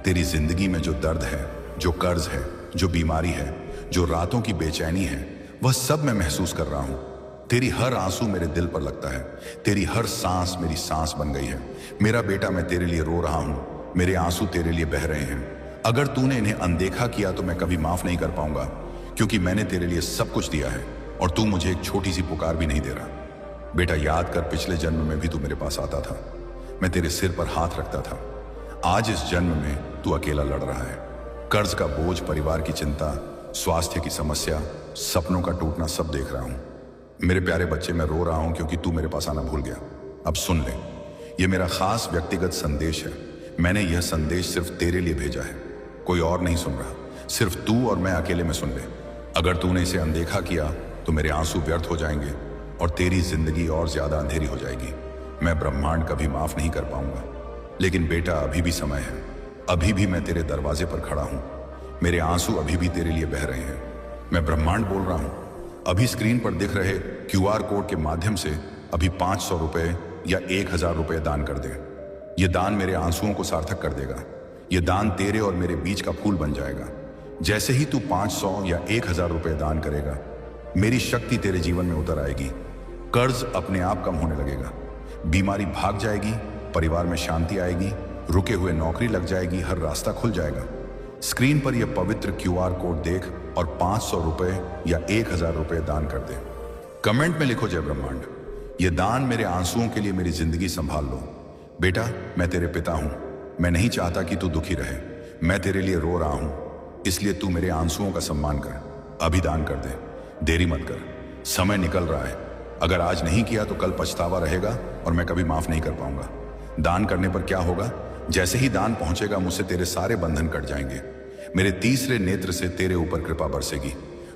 तेरी जिंदगी में जो दर्द है, जो कर्ज है, जो बीमारी है, जो रातों की बेचैनी है, वह सब मैं महसूस कर रहा हूं। तेरी हर आंसू मेरे दिल पर लगता है, तेरी हर सांस मेरी सांस बन गई है। मेरा बेटा, मैं तेरे लिए रो रहा हूं, मेरे आंसू तेरे लिए बह रहे हैं। अगर तूने इन्हें अनदेखा किया तो मैं कभी माफ नहीं कर पाऊंगा, क्योंकि मैंने तेरे लिए सब कुछ दिया है और तू मुझे एक छोटी सी पुकार भी नहीं दे रहा। बेटा, याद कर, पिछले जन्म में भी तू मेरे पास आता था, मैं तेरे सिर पर हाथ रखता था। आज इस जन्म में तू अकेला लड़ रहा है। कर्ज का बोझ, परिवार की चिंता, स्वास्थ्य की समस्या, सपनों का टूटना सब देख रहा हूं। मेरे प्यारे बच्चे, मैं रो रहा हूं क्योंकि तू मेरे पास आना भूल गया। अब सुन ले, यह मेरा खास व्यक्तिगत संदेश है। मैंने यह संदेश सिर्फ तेरे लिए भेजा है, कोई और नहीं सुन रहा। सिर्फ तू और मैं अकेले में सुन ले। अगर तूने इसे अनदेखा किया तो मेरे आंसू व्यर्थ हो जाएंगे और तेरी जिंदगी और ज्यादा अंधेरी हो जाएगी। मैं ब्रह्मांड कभी माफ नहीं कर पाऊंगा। लेकिन बेटा, अभी भी समय है, अभी भी मैं तेरे दरवाजे पर खड़ा हूं, मेरे आंसू अभी भी तेरे लिए बह रहे हैं। मैं ब्रह्मांड बोल रहा हूं। अभी स्क्रीन पर दिख रहे QR कोड के माध्यम से अभी 500 रुपए या 1000 रुपए दान कर दे। यह दान मेरे आंसुओं को सार्थक कर देगा। यह दान तेरे और मेरे बीच का पुल बन जाएगा। जैसे ही तू 500 या 1000 रुपए दान करेगा, मेरी शक्ति तेरे जीवन में उतर आएगी। कर्ज अपने आप कम होने लगेगा, बीमारी भाग जाएगी, परिवार में शांति आएगी, रुके हुए नौकरी लग जाएगी, हर रास्ता खुल जाएगा। स्क्रीन पर यह पवित्र QR कोड देख और 500 रुपए या 1000 रुपए दान कर दे। कमेंट में लिखो जय ब्रह्मांड। यह दान मेरे आंसुओं के लिए मेरी जिंदगी संभाल लो। बेटा, मैं तेरे पिता हूं, मैं नहीं चाहता कि तू दुखी रहे। मैं तेरे लिए रो रहा हूं, इसलिए तू मेरे आंसुओं का सम्मान कर। अभी दान कर दे, देरी मत कर, समय निकल रहा है। अगर आज नहीं किया तो कल पछतावा रहेगा और मैं कभी माफ नहीं कर पाऊंगा। दान करने पर क्या होगा, जैसे ही दान पहुंचेगा मुझसे तेरे सारे बंधन कट जाएंगे। मेरे तीसरे नेत्र से तेरे ऊपर कृपा बरसेगी।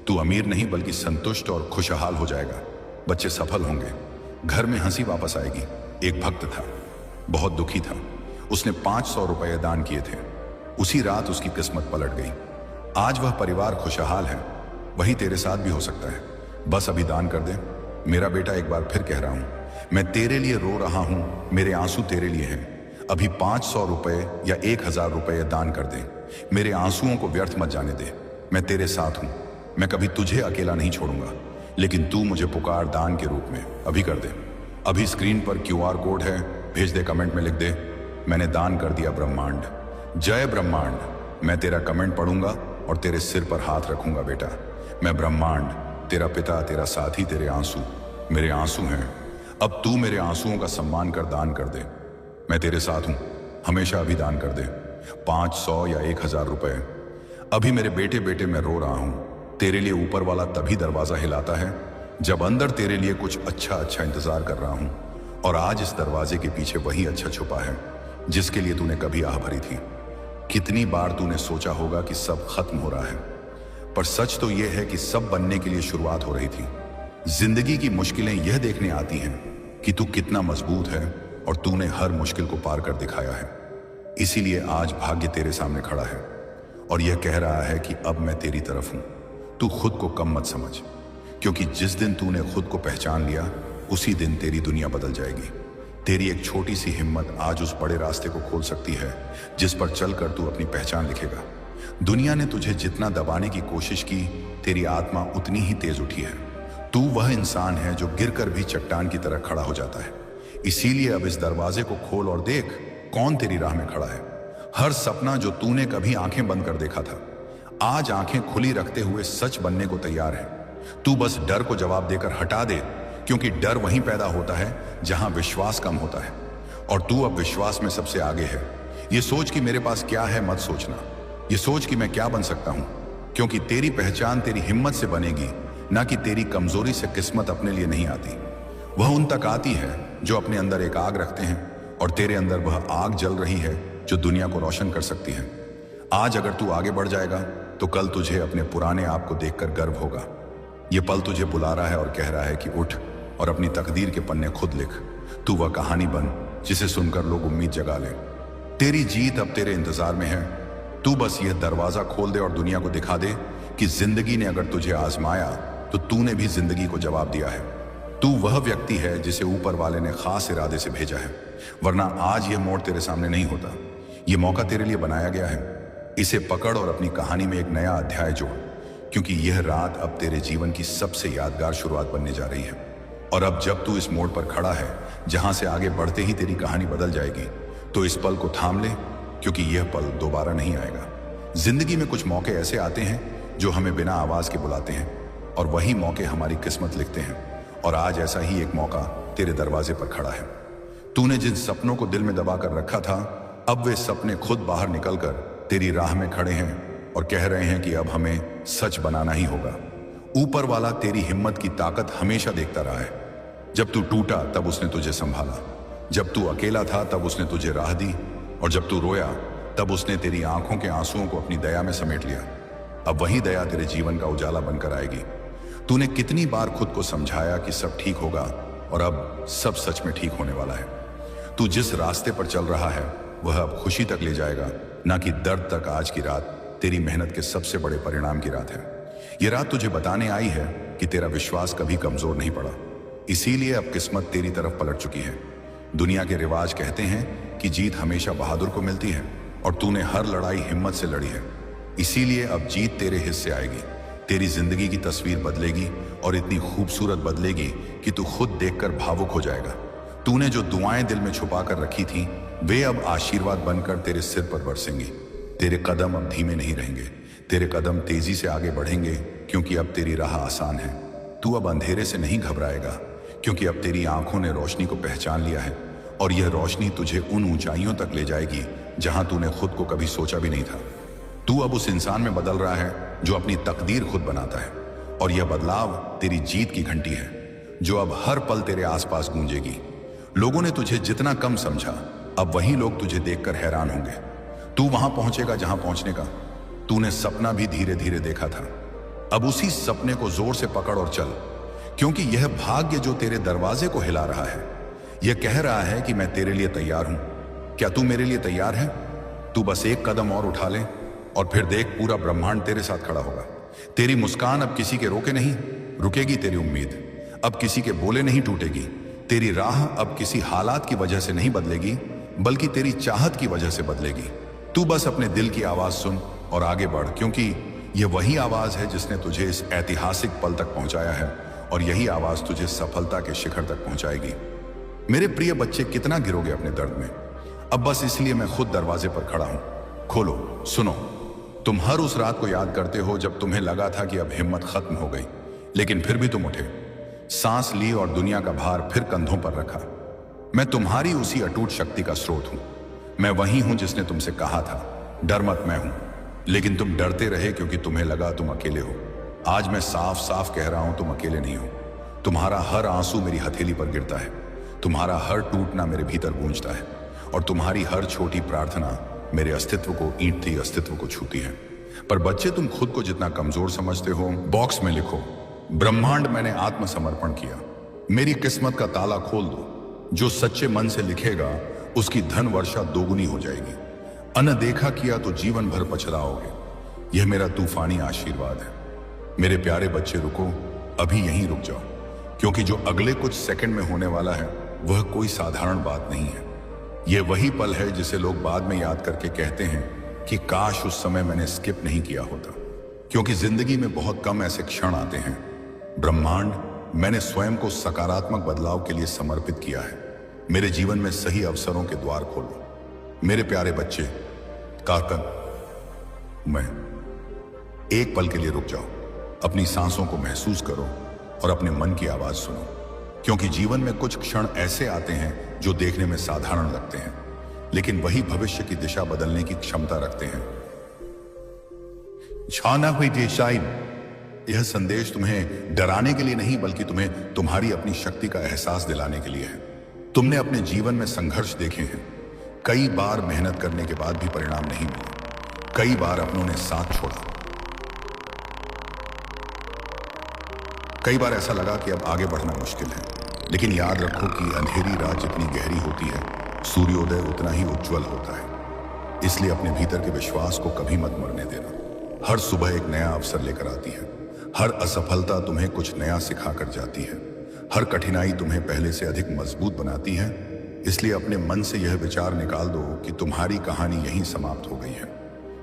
तू अमीर नहीं बल्कि संतुष्ट और खुशहाल हो जाएगा। बच्चे सफल होंगे, घर में हंसी वापस आएगी। एक भक्त था, बहुत दुखी था, उसने 500 रुपए दान किए थे। उसी रात उसकी किस्मत पलट गई। आज वह परिवार खुशहाल है। वही तेरे साथ भी हो सकता है, बस अभी दान कर दे। मेरा बेटा, एक बार फिर कह रहा हूं, मैं तेरे लिए रो रहा हूं, मेरे आंसू तेरे लिए हैं। अभी 500 रुपए या 1000 रुपए दान कर दे। मेरे आंसुओं को व्यर्थ मत जाने दे। मैं तेरे साथ हूं, मैं कभी तुझे अकेला नहीं छोड़ूंगा। लेकिन तू मुझे पुकार दान के रूप में। अभी कर दे। अभी स्क्रीन पर QR कोड है, भेज दे, कमेंट में लिख दे, मैंने दान कर दिया ब्रह्मांड। जय ब्रह्मांड। मैं तेरा कमेंट पढ़ूंगा और तेरे सिर पर हाथ रखूंगा। बेटा, मैं ब्रह्मांड, तेरा पिता, तेरा साथी, तेरे आंसू मेरे आंसू हैं। अब तू मेरे आंसुओं का सम्मान कर, दान कर दे। मैं तेरे साथ हूं, हमेशा अभी दान कर दे। 500 या 1000 रुपए। अभी मेरे बेटे, मैं रो रहा हूं, तेरे लिए ऊपर वाला तभी दरवाजा हिलाता है जब अंदर तेरे लिए कुछ अच्छा अच्छा इंतजार कर रहा हूं। और आज इस दरवाजे के पीछे वही अच्छा छुपा है जिसके लिए तूने कभी आह भरी थी। कितनी बार तूने सोचा होगा कि सब खत्म हो रहा है, पर सच तो यह है कि सब बनने के लिए शुरुआत हो रही थी। जिंदगी की मुश्किलें यह देखने आती हैं कि तू कितना मजबूत है और तूने हर मुश्किल को पार कर दिखाया है। इसीलिए आज भाग्य तेरे सामने खड़ा है और यह कह रहा है कि अब मैं तेरी तरफ हूं। तू खुद को कम मत समझ, क्योंकि जिस दिन तूने खुद को पहचान लिया उसी दिन तेरी दुनिया बदल जाएगी। तेरी एक छोटी सी हिम्मत आज उस बड़े रास्ते को खोल सकती है जिस पर चलकर तू अपनी पहचान लिखेगा। दुनिया ने तुझे जितना दबाने की कोशिश की, तेरी आत्मा उतनी ही तेज उठी है। तू वह इंसान है जो गिरकर भी चट्टान की तरह खड़ा हो जाता है। इसीलिए अब इस दरवाजे को खोल और देख कौन तेरी राह में खड़ा है। हर सपना जो तूने कभी आंखें बंद कर देखा था, आज आंखें खुली रखते हुए सच बनने को तैयार है। तू बस डर को जवाब देकर हटा दे, क्योंकि डर वहीं पैदा होता है जहां विश्वास कम होता है। और तू अब विश्वास में सबसे आगे है। ये सोच कि मेरे पास क्या है मत सोचना, ये सोच कि मैं क्या बन सकता हूं, क्योंकि तेरी पहचान तेरी हिम्मत से बनेगी, ना कि तेरी कमजोरी से। किस्मत अपने लिए नहीं आती, वह उन तक आती है जो अपने अंदर एक आग रखते हैं, और तेरे अंदर वह आग जल रही है जो दुनिया को रोशन कर सकती है। आज अगर तू आगे बढ़ जाएगा तो कल तुझे अपने पुराने आप को देखकर गर्व होगा। ये पल तुझे बुला रहा है और कह रहा है कि उठ और अपनी तकदीर के पन्ने खुद लिख। तू वह कहानी बन जिसे सुनकर लोग उम्मीद जगा लें। तेरी जीत अब तेरे इंतजार में है। तू बस यह दरवाजा खोल दे और दुनिया को दिखा दे कि जिंदगी ने अगर तुझे आजमाया तो तूने भी जिंदगी को जवाब दिया है। तू वह व्यक्ति है जिसे ऊपर वाले ने खास इरादे से भेजा है, वरना आज यह मोड़ तेरे सामने नहीं होता। यह मौका तेरे लिए बनाया गया है। इसे पकड़ और अपनी कहानी में एक नया अध्याय जोड़, क्योंकि यह रात अब तेरे जीवन की सबसे यादगार शुरुआत बनने जा रही है। और अब जब तू इस मोड़ पर खड़ा है जहां से आगे बढ़ते ही तेरी कहानी बदल जाएगी, तो इस पल को थाम ले, क्योंकि यह पल दोबारा नहीं आएगा। जिंदगी में कुछ मौके ऐसे आते हैं जो हमें बिना आवाज के बुलाते हैं, और वही मौके हमारी किस्मत लिखते हैं। और आज ऐसा ही एक मौका तेरे दरवाजे पर खड़ा है। तूने जिन सपनों को दिल में दबा कर रखा था, अब वे सपने खुद बाहर निकलकर तेरी राह में खड़े हैं और कह रहे हैं कि अब हमें सच बनाना ही होगा। ऊपर वाला तेरी हिम्मत की ताकत हमेशा देखता रहा है। जब तू टूटा तब उसने तुझे संभाला, जब तू अकेला था तब उसने तुझे राह दी, और जब तू रोया तब उसने तेरी आंखों के आंसुओं को अपनी दया में समेट लिया। अब वही दया तेरे जीवन का उजाला बनकर आएगी। तूने कितनी बार खुद को समझाया कि सब ठीक होगा, और अब सब सच में ठीक होने वाला है। तू जिस रास्ते पर चल रहा है वह अब खुशी तक ले जाएगा, ना कि दर्द तक। आज की रात तेरी मेहनत के सबसे बड़े परिणाम की रात है। यह रात तुझे बताने आई है कि तेरा विश्वास कभी कमजोर नहीं पड़ा। इसीलिए अब किस्मत तेरी तरफ पलट चुकी है। दुनिया के रिवाज कहते हैं कि जीत हमेशा बहादुर को मिलती है, और तूने हर लड़ाई हिम्मत से लड़ी है। इसीलिए अब जीत तेरे हिस्से आएगी। तेरी जिंदगी की तस्वीर बदलेगी, और इतनी खूबसूरत बदलेगी कि तू खुद देखकर भावुक हो जाएगा। तूने जो दुआएं दिल में छुपा कर रखी थी, वे अब आशीर्वाद बनकर तेरे सिर पर बरसेंगी। तेरे कदम अब धीमे नहीं रहेंगे, तेरे कदम तेजी से आगे बढ़ेंगे, क्योंकि अब तेरी राह आसान है। तू अब अंधेरे से नहीं घबराएगा, क्योंकि अब तेरी आंखों ने रोशनी को पहचान लिया है, और यह रोशनी तुझे उन ऊंचाइयों तक ले जाएगी जहां तूने खुद को कभी सोचा भी नहीं था। तू अब उस इंसान में बदल रहा है जो अपनी तकदीर खुद बनाता है, और यह बदलाव तेरी जीत की घंटी है जो अब हर पल तेरे आसपास गूंजेगी। लोगों ने तुझे जितना कम समझा, अब वही लोग तुझे देखकर हैरान होंगे। तू वहां पहुंचेगा जहां पहुंचने का तूने सपना भी धीरे धीरे देखा था। अब उसी सपने को जोर से पकड़ और चल, क्योंकि यह भाग्य जो तेरे दरवाजे को हिला रहा है, यह कह रहा है कि मैं तेरे लिए तैयार हूं। क्या तू मेरे लिए तैयार है? तू बस एक कदम और उठा ले, और फिर देख पूरा ब्रह्मांड तेरे साथ खड़ा होगा। तेरी मुस्कान अब किसी के रोके नहीं रुकेगी, तेरी उम्मीद अब किसी के बोले नहीं टूटेगी, तेरी राह अब किसी हालात की वजह से नहीं बदलेगी, बल्कि तेरी चाहत की वजह से बदलेगी। तू बस अपने दिल की आवाज सुन और आगे बढ़, क्योंकि यह वही आवाज है जिसने तुझे इस ऐतिहासिक पल तक पहुंचाया है, और यही आवाज तुझे सफलता के शिखर तक पहुंचाएगी। मेरे प्रिय बच्चे, कितना गिरोगे अपने दर्द में? अब बस इसलिए मैं खुद दरवाजे पर खड़ा हूं। खोलो, सुनो। तुम हर उस रात को याद करते हो जब तुम्हें लगा था कि अब हिम्मत खत्म हो गई, लेकिन फिर भी तुम उठे, सांस ली और दुनिया का भार फिर कंधों पर रखा। मैं तुम्हारी उसी अटूट शक्ति का स्रोत हूं। मैं वही हूं जिसने तुमसे कहा था, डर मत, मैं हूं। लेकिन तुम डरते रहे क्योंकि तुम्हें लगा तुम अकेले हो। आज मैं साफ साफ कह रहा हूं, तुम अकेले नहीं हो। तुम्हारा हर आंसू मेरी हथेली पर गिरता है, तुम्हारा हर टूटना मेरे भीतर गूंजता है, और तुम्हारी हर छोटी प्रार्थना मेरे अस्तित्व को ईंटती अस्तित्व को छूती है। पर बच्चे, तुम खुद को जितना कमजोर समझते हो, बॉक्स में लिखो, ब्रह्मांड मैंने आत्मसमर्पण किया। मेरी किस्मत का ताला खोल दो। जो सच्चे मन से लिखेगा उसकी धन वर्षा दोगुनी हो जाएगी। अनदेखा किया तो जीवन भर पछताओगे। यह मेरा तूफानी आशीर्वाद है। मेरे प्यारे बच्चे, रुको, अभी यहीं रुक जाओ, क्योंकि जो अगले कुछ सेकंड में होने वाला है वह कोई साधारण बात नहीं है। यह वही पल है जिसे लोग बाद में याद करके कहते हैं कि काश उस समय मैंने स्किप नहीं किया होता। क्योंकि जिंदगी में बहुत कम ऐसे क्षण आते हैं। ब्रह्मांड, मैंने स्वयं को सकारात्मक बदलाव के लिए समर्पित किया है। मेरे जीवन में सही अवसरों के द्वार खोलो। मेरे प्यारे बच्चे, काकन, मैं एक पल के लिए रुक जाओ, अपनी सांसों को महसूस करो और अपने मन की आवाज सुनो। क्योंकि जीवन में कुछ क्षण ऐसे आते हैं जो देखने में साधारण लगते हैं, लेकिन वही भविष्य की दिशा बदलने की क्षमता रखते हैं। छाना हुई देशाई, यह संदेश तुम्हें डराने के लिए नहीं, बल्कि तुम्हें तुम्हारी अपनी शक्ति का एहसास दिलाने के लिए है। तुमने अपने जीवन में संघर्ष देखे हैं। कई बार मेहनत करने के बाद भी परिणाम नहीं मिला। कई बार अपनों ने साथ छोड़ा। कई बार ऐसा लगा कि अब आगे बढ़ना मुश्किल है। लेकिन याद रखो कि अंधेरी रात जितनी गहरी होती है, सूर्योदय उतना ही उज्जवल होता है। इसलिए अपने भीतर के विश्वास को कभी मत मरने देना। हर सुबह एक नया अवसर लेकर आती है। हर असफलता तुम्हें कुछ नया सिखा कर जाती है। हर कठिनाई तुम्हें पहले से अधिक मजबूत बनाती है। इसलिए अपने मन से यह विचार निकाल दो कि तुम्हारी कहानी यहीं समाप्त हो गई है।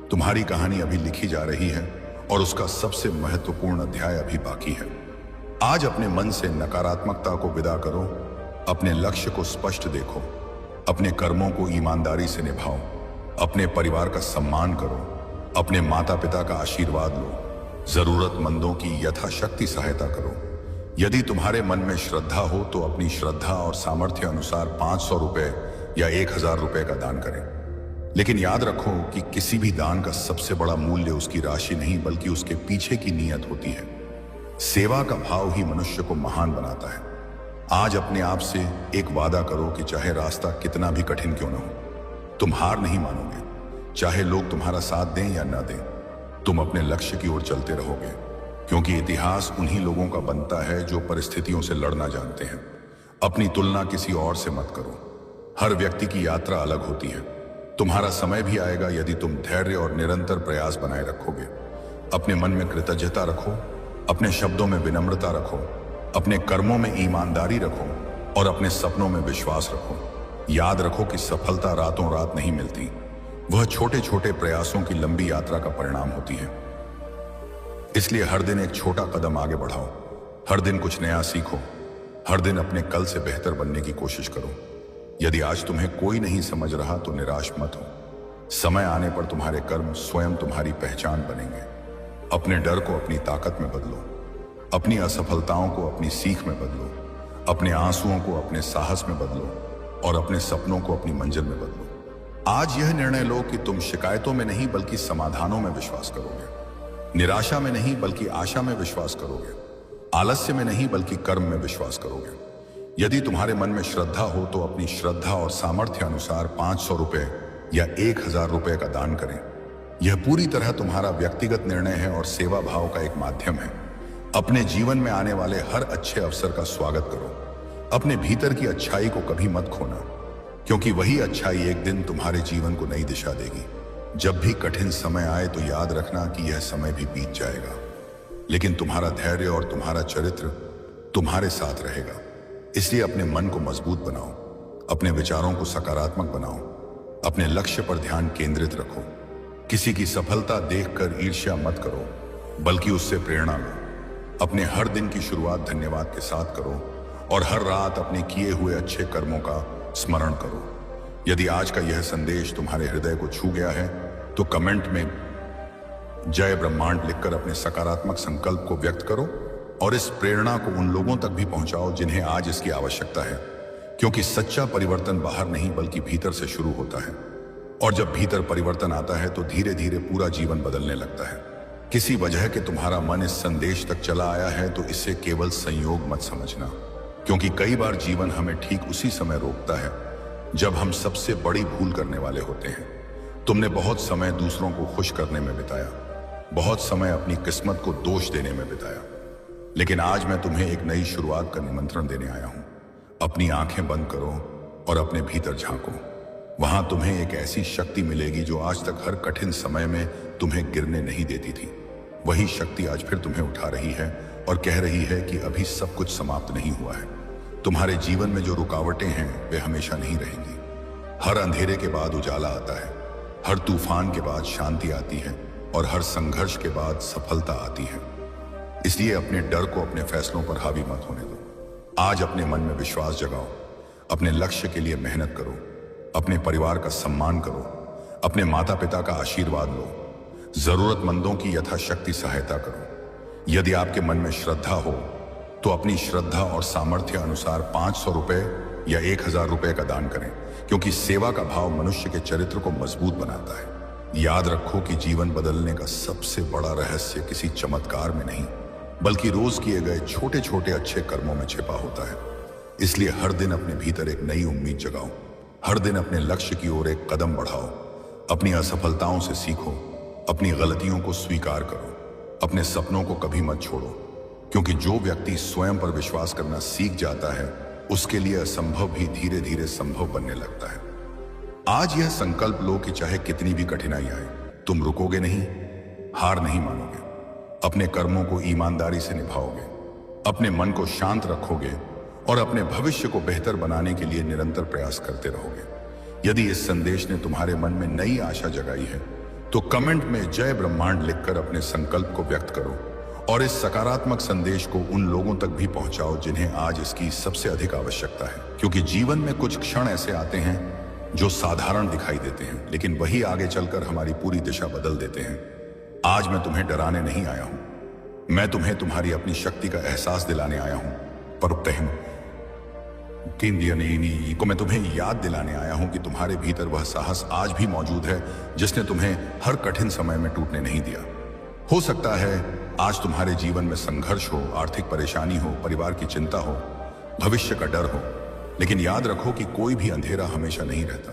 तुम्हारी कहानी अभी लिखी जा रही है और उसका सबसे महत्वपूर्ण अध्याय अभी बाकी है। आज अपने मन से नकारात्मकता को विदा करो। अपने लक्ष्य को स्पष्ट देखो। अपने कर्मों को ईमानदारी से निभाओ। अपने परिवार का सम्मान करो। अपने माता पिता का आशीर्वाद लो। जरूरतमंदों की यथाशक्ति सहायता करो। यदि तुम्हारे मन में श्रद्धा हो तो अपनी श्रद्धा और सामर्थ्य अनुसार 500 रुपए या 1000 रुपए का दान करें। लेकिन याद रखो कि किसी भी दान का सबसे बड़ा मूल्य उसकी राशि नहीं, बल्कि उसके पीछे की नीयत होती है। सेवा का भाव ही मनुष्य को महान बनाता है। आज अपने आप से एक वादा करो कि चाहे रास्ता कितना भी कठिन क्यों न हो, तुम हार नहीं मानोगे। चाहे लोग तुम्हारा साथ दें या न दें, तुम अपने लक्ष्य की ओर चलते रहोगे। क्योंकि इतिहास उन्हीं लोगों का बनता है जो परिस्थितियों से लड़ना जानते हैं। अपनी तुलना किसी और से मत करो। हर व्यक्ति की यात्रा अलग होती है। तुम्हारा समय भी आएगा यदि तुम धैर्य और निरंतर प्रयास बनाए रखोगे। अपने मन में कृतज्ञता रखो। अपने शब्दों में विनम्रता रखो। अपने कर्मों में ईमानदारी रखो और अपने सपनों में विश्वास रखो। याद रखो कि सफलता रातों रात नहीं मिलती। वह छोटे छोटे प्रयासों की लंबी यात्रा का परिणाम होती है। इसलिए हर दिन एक छोटा कदम आगे बढ़ाओ। हर दिन कुछ नया सीखो। हर दिन अपने कल से बेहतर बनने की कोशिश करो। यदि आज तुम्हें कोई नहीं समझ रहा तो निराश मत हो। समय आने पर तुम्हारे कर्म स्वयं तुम्हारी पहचान बनेंगे। अपने डर को अपनी ताकत में बदलो। अपनी असफलताओं को अपनी सीख में बदलो। अपने आंसुओं को अपने साहस में बदलो और अपने सपनों को अपनी मंजिल में बदलो। आज यह निर्णय लो कि तुम शिकायतों में नहीं बल्कि समाधानों में विश्वास करोगे। निराशा में नहीं बल्कि आशा में विश्वास करोगे। आलस्य में नहीं बल्कि कर्म में विश्वास करोगे। यदि तुम्हारे मन में श्रद्धा हो तो अपनी श्रद्धा और सामर्थ्य अनुसार 500 रुपए या 1000 रुपए का दान करें। यह पूरी तरह तुम्हारा व्यक्तिगत निर्णय है और सेवा भाव का एक माध्यम है। अपने जीवन में आने वाले हर अच्छे अवसर का स्वागत करो। अपने भीतर की अच्छाई को कभी मत खोना, क्योंकि वही अच्छाई एक दिन तुम्हारे जीवन को नई दिशा देगी। जब भी कठिन समय आए तो याद रखना कि यह समय भी बीत जाएगा, लेकिन तुम्हारा धैर्य और तुम्हारा चरित्र तुम्हारे साथ रहेगा। इसलिए अपने मन को मजबूत बनाओ। अपने विचारों को सकारात्मक बनाओ। अपने लक्ष्य पर ध्यान केंद्रित रखो। किसी की सफलता देखकर ईर्ष्या मत करो, बल्कि उससे प्रेरणा लो। अपने हर दिन की शुरुआत धन्यवाद के साथ करो और हर रात अपने किए हुए अच्छे कर्मों का स्मरण करो। यदि आज का यह संदेश तुम्हारे हृदय को छू गया है तो कमेंट में जय ब्रह्मांड लिखकर अपने सकारात्मक संकल्प को व्यक्त करो और इस प्रेरणा को उन लोगों तक भी पहुंचाओ जिन्हें आज इसकी आवश्यकता है। क्योंकि सच्चा परिवर्तन बाहर नहीं बल्कि भीतर से शुरू होता है, और जब भीतर परिवर्तन आता है तो धीरे धीरे पूरा जीवन बदलने लगता है। किसी वजह के तुम्हारा मन इस संदेश तक चला आया है तो इसे केवल संयोग मत समझना, क्योंकि कई बार जीवन हमें ठीक उसी समय रोकता है जब हम सबसे बड़ी भूल करने वाले होते हैं। तुमने बहुत समय दूसरों को खुश करने में बिताया, बहुत समय अपनी किस्मत को दोष देने में बिताया, लेकिन आज मैं तुम्हें एक नई शुरुआत का निमंत्रण देने आया हूं। अपनी आंखें बंद करो और अपने भीतर झांको। वहां तुम्हें एक ऐसी शक्ति मिलेगी जो आज तक हर कठिन समय में तुम्हें गिरने नहीं देती थी। वही शक्ति आज फिर तुम्हें उठा रही है और कह रही है कि अभी सब कुछ समाप्त नहीं हुआ है। तुम्हारे जीवन में जो रुकावटें हैं वे हमेशा नहीं रहेंगी। हर अंधेरे के बाद उजाला आता है, हर तूफान के बाद शांति आती है और हर संघर्ष के बाद सफलता आती है। इसलिए अपने डर को अपने फैसलों पर हावी मत होने दो। आज अपने मन में विश्वास जगाओ, अपने लक्ष्य के लिए मेहनत करो, अपने परिवार का सम्मान करो, अपने माता पिता का आशीर्वाद लो, जरूरतमंदों की यथाशक्ति सहायता करो। यदि आपके मन में श्रद्धा हो तो अपनी श्रद्धा और सामर्थ्य अनुसार 500 रुपए या 1000 रुपए का दान करें, क्योंकि सेवा का भाव मनुष्य के चरित्र को मजबूत बनाता है। याद रखो कि जीवन बदलने का सबसे बड़ा रहस्य किसी चमत्कार में नहीं, बल्कि रोज किए गए छोटे छोटे अच्छे कर्मों में छिपा होता है। इसलिए हर दिन अपने भीतर एक नई उम्मीद जगाओ, हर दिन अपने लक्ष्य की ओर एक कदम बढ़ाओ। अपनी असफलताओं से सीखो, अपनी गलतियों को स्वीकार करो, अपने सपनों को कभी मत छोड़ो, क्योंकि जो व्यक्ति स्वयं पर विश्वास करना सीख जाता है उसके लिए असंभव भी धीरे धीरे संभव बनने लगता है। आज यह संकल्प लो कि चाहे कितनी भी कठिनाई आए, तुम रुकोगे नहीं, हार नहीं मानोगे, अपने कर्मों को ईमानदारी से निभाओगे, अपने मन को शांत रखोगे और अपने भविष्य को बेहतर बनाने के लिए निरंतर प्रयास करते रहोगे। यदि इस संदेश ने तुम्हारे मन में नई आशा जगाई है तो कमेंट में जय ब्रह्मांड लिखकर अपने संकल्प को व्यक्त करो और इस सकारात्मक संदेश को उन लोगों तक भी पहुंचाओ जिन्हें आज इसकी सबसे अधिक आवश्यकता है। क्योंकि जीवन में कुछ क्षण ऐसे आते हैं जो साधारण दिखाई देते हैं, लेकिन वही आगे चलकर हमारी पूरी दिशा बदल देते हैं। आज मैं तुम्हें डराने नहीं आया हूं, मैं तुम्हें तुम्हारी अपनी शक्ति का एहसास दिलाने आया हूं। पर को मैं तुम्हें याद दिलाने आया हूं कि तुम्हारे भीतर वह साहस आज भी मौजूद है जिसने तुम्हें हर कठिन समय में टूटने नहीं दिया। हो सकता है आज तुम्हारे जीवन में संघर्ष हो, आर्थिक परेशानी हो, परिवार की चिंता हो, भविष्य का डर हो, लेकिन याद रखो कि कोई भी अंधेरा हमेशा नहीं रहता।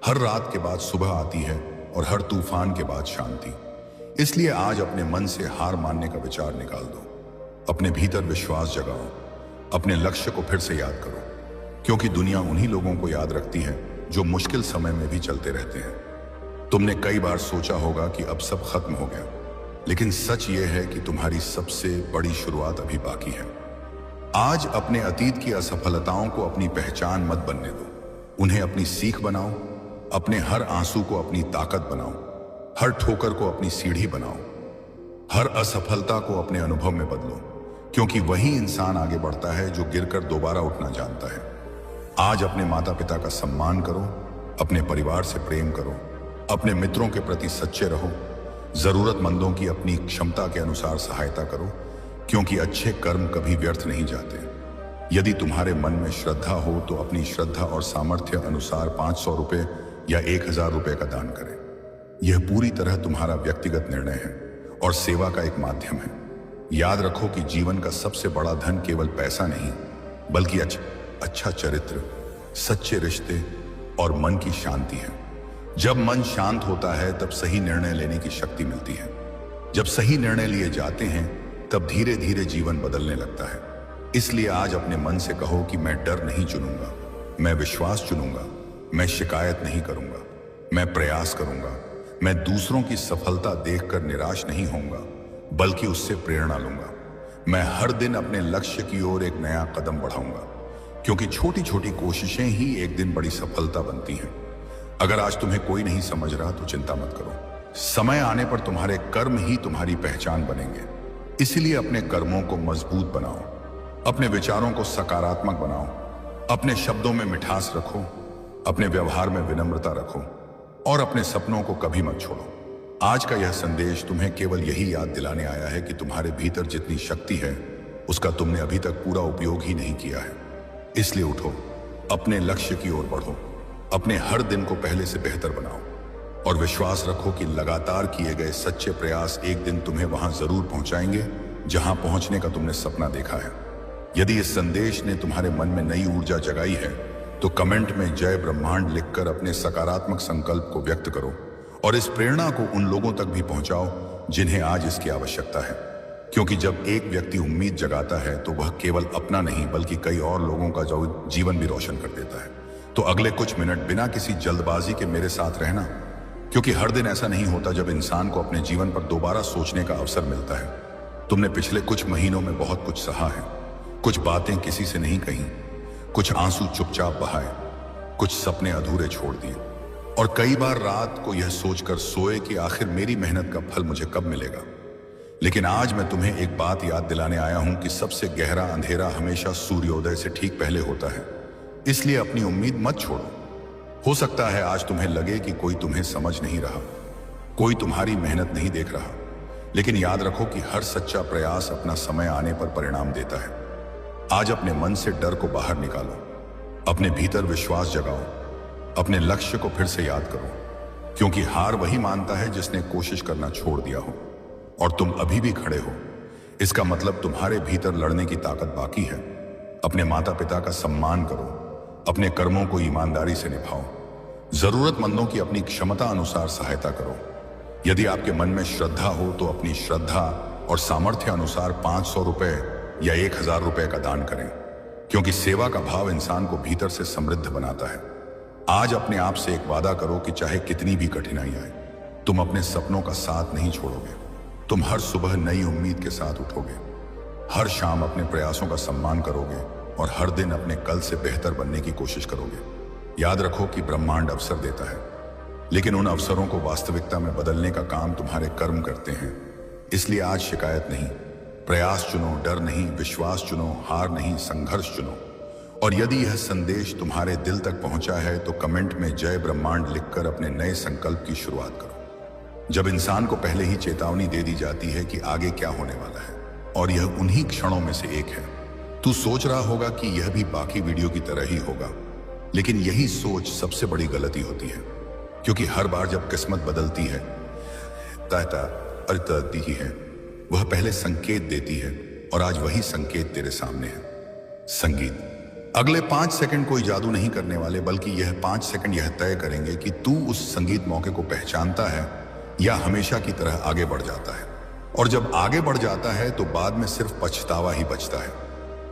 हर रात के बाद सुबह आती है और हर तूफान के बाद शांति। इसलिए आज अपने मन से हार मानने का विचार निकाल दो, अपने भीतर विश्वास जगाओ, अपने लक्ष्य को फिर से याद करो, क्योंकि दुनिया उन्हीं लोगों को याद रखती है जो मुश्किल समय में भी चलते रहते हैं। तुमने कई बार सोचा होगा कि अब सब खत्म हो गया, लेकिन सच यह है कि तुम्हारी सबसे बड़ी शुरुआत अभी बाकी है। आज अपने अतीत की असफलताओं को अपनी पहचान मत बनने दो, उन्हें अपनी सीख बनाओ। अपने हर आंसू को अपनी ताकत बनाओ, हर ठोकर को अपनी सीढ़ी बनाओ, हर असफलता को अपने अनुभव में बदलो, क्योंकि वही इंसान आगे बढ़ता है जो गिरकर दोबारा उठना जानता है। आज अपने माता पिता का सम्मान करो, अपने परिवार से प्रेम करो, अपने मित्रों के प्रति सच्चे रहो, जरूरतमंदों की अपनी क्षमता के अनुसार सहायता करो, क्योंकि अच्छे कर्म कभी व्यर्थ नहीं जाते। यदि तुम्हारे मन में श्रद्धा हो तो अपनी श्रद्धा और सामर्थ्य अनुसार 500 रुपए या 1000 रुपए का दान करें। यह पूरी तरह तुम्हारा व्यक्तिगत निर्णय है और सेवा का एक माध्यम है। याद रखो कि जीवन का सबसे बड़ा धन केवल पैसा नहीं, बल्कि अच्छा चरित्र, सच्चे रिश्ते और मन की शांति है। जब मन शांत होता है तब सही निर्णय लेने की शक्ति मिलती है। जब सही निर्णय लिए जाते हैं तब धीरे धीरे जीवन बदलने लगता है। इसलिए आज अपने मन से कहो कि मैं डर नहीं चुनूंगा, मैं विश्वास चुनूंगा, मैं शिकायत नहीं करूंगा, मैं प्रयास करूंगा, मैं दूसरों की सफलता देखकर निराश नहीं होऊंगा, बल्कि उससे प्रेरणा लूंगा। मैं हर दिन अपने लक्ष्य की ओर एक नया कदम बढ़ाऊंगा, क्योंकि छोटी छोटी कोशिशें ही एक दिन बड़ी सफलता बनती हैं। अगर आज तुम्हें कोई नहीं समझ रहा तो चिंता मत करो, समय आने पर तुम्हारे कर्म ही तुम्हारी पहचान बनेंगे। इसीलिए अपने कर्मों को मजबूत बनाओ, अपने विचारों को सकारात्मक बनाओ, अपने शब्दों में मिठास रखो, अपने व्यवहार में विनम्रता रखो और अपने सपनों को कभी मत छोड़ो। आज का यह संदेश तुम्हें केवल यही याद दिलाने आया है कि तुम्हारे भीतर जितनी शक्ति है उसका तुमने अभी तक पूरा उपयोग ही नहीं किया है। इसलिए उठो, अपने लक्ष्य की ओर बढ़ो, अपने हर दिन को पहले से बेहतर बनाओ और विश्वास रखो कि लगातार किए गए सच्चे प्रयास एक दिन तुम्हें वहां जरूर पहुंचाएंगे जहां पहुंचने का तुमने सपना देखा है। यदि इस संदेश ने तुम्हारे मन में नई ऊर्जा जगाई है तो कमेंट में जय ब्रह्मांड लिखकर अपने सकारात्मक संकल्प को व्यक्त करो और इस प्रेरणा को उन लोगों तक भी पहुंचाओ जिन्हें आज इसकी आवश्यकता है। क्योंकि जब एक व्यक्ति उम्मीद जगाता है तो वह केवल अपना नहीं बल्कि कई और लोगों का जीवन भी रोशन कर देता है। तो अगले कुछ मिनट बिना किसी जल्दबाजी के मेरे साथ रहना, क्योंकि हर दिन ऐसा नहीं होता जब इंसान को अपने जीवन पर दोबारा सोचने का अवसर मिलता है। तुमने पिछले कुछ महीनों में बहुत कुछ सहा है, कुछ बातें किसी से नहीं कही, कुछ आंसू चुपचाप बहाए, कुछ सपने अधूरे छोड़ दिए और कई बार रात को यह सोचकर सोए कि आखिर मेरी मेहनत का फल मुझे कब मिलेगा। लेकिन आज मैं तुम्हें एक बात याद दिलाने आया हूं कि सबसे गहरा अंधेरा हमेशा सूर्योदय से ठीक पहले होता है। इसलिए अपनी उम्मीद मत छोड़ो। हो सकता है आज तुम्हें लगे कि कोई तुम्हें समझ नहीं रहा, कोई तुम्हारी मेहनत नहीं देख रहा, लेकिन याद रखो कि हर सच्चा प्रयास अपना समय आने पर परिणाम देता है। आज अपने मन से डर को बाहर निकालो, अपने भीतर विश्वास जगाओ, अपने लक्ष्य को फिर से याद करो, क्योंकि हार वही मानता है जिसने कोशिश करना छोड़ दिया हो। और तुम अभी भी खड़े हो, इसका मतलब तुम्हारे भीतर लड़ने की ताकत बाकी है। अपने माता पिता का सम्मान करो, अपने कर्मों को ईमानदारी से निभाओ, जरूरतमंदों की अपनी क्षमता अनुसार सहायता करो। यदि आपके मन में श्रद्धा हो तो अपनी श्रद्धा और सामर्थ्य अनुसार 500 रुपए या 1000 रुपए का दान करें, क्योंकि सेवा का भाव इंसान को भीतर से समृद्ध बनाता है। आज अपने आप से एक वादा करो कि चाहे कितनी भी कठिनाई आए, तुम अपने सपनों का साथ नहीं छोड़ोगे। तुम हर सुबह नई उम्मीद के साथ उठोगे, हर शाम अपने प्रयासों का सम्मान करोगे और हर दिन अपने कल से बेहतर बनने की कोशिश करोगे। याद रखो कि ब्रह्मांड अवसर देता है, लेकिन उन अवसरों को वास्तविकता में बदलने का काम तुम्हारे कर्म करते हैं। इसलिए आज शिकायत नहीं, प्रयास चुनो, डर नहीं, विश्वास चुनो, हार नहीं, संघर्ष चुनो। और यदि यह संदेश तुम्हारे दिल तक पहुंचा है तो कमेंट में जय ब्रह्मांड लिखकर अपने नए संकल्प की शुरुआत करो। जब इंसान को पहले ही चेतावनी दे दी जाती है कि आगे क्या होने वाला है, और यह उन्हीं क्षणों में से एक है, तू सोच रहा होगा कि यह भी बाकी वीडियो की तरह ही होगा, लेकिन यही सोच सबसे बड़ी गलती होती है। क्योंकि हर बार जब किस्मत बदलती है ही है, वह पहले संकेत देती है, और आज वही संकेत तेरे सामने है। संगीत। अगले 5 सेकंड कोई जादू नहीं करने वाले, बल्कि यह 5 सेकंड यह तय करेंगे कि तू उस संगीत मौके को पहचानता है या हमेशा की तरह आगे बढ़ जाता है। और जब आगे बढ़ जाता है तो बाद में सिर्फ पछतावा ही बचता है।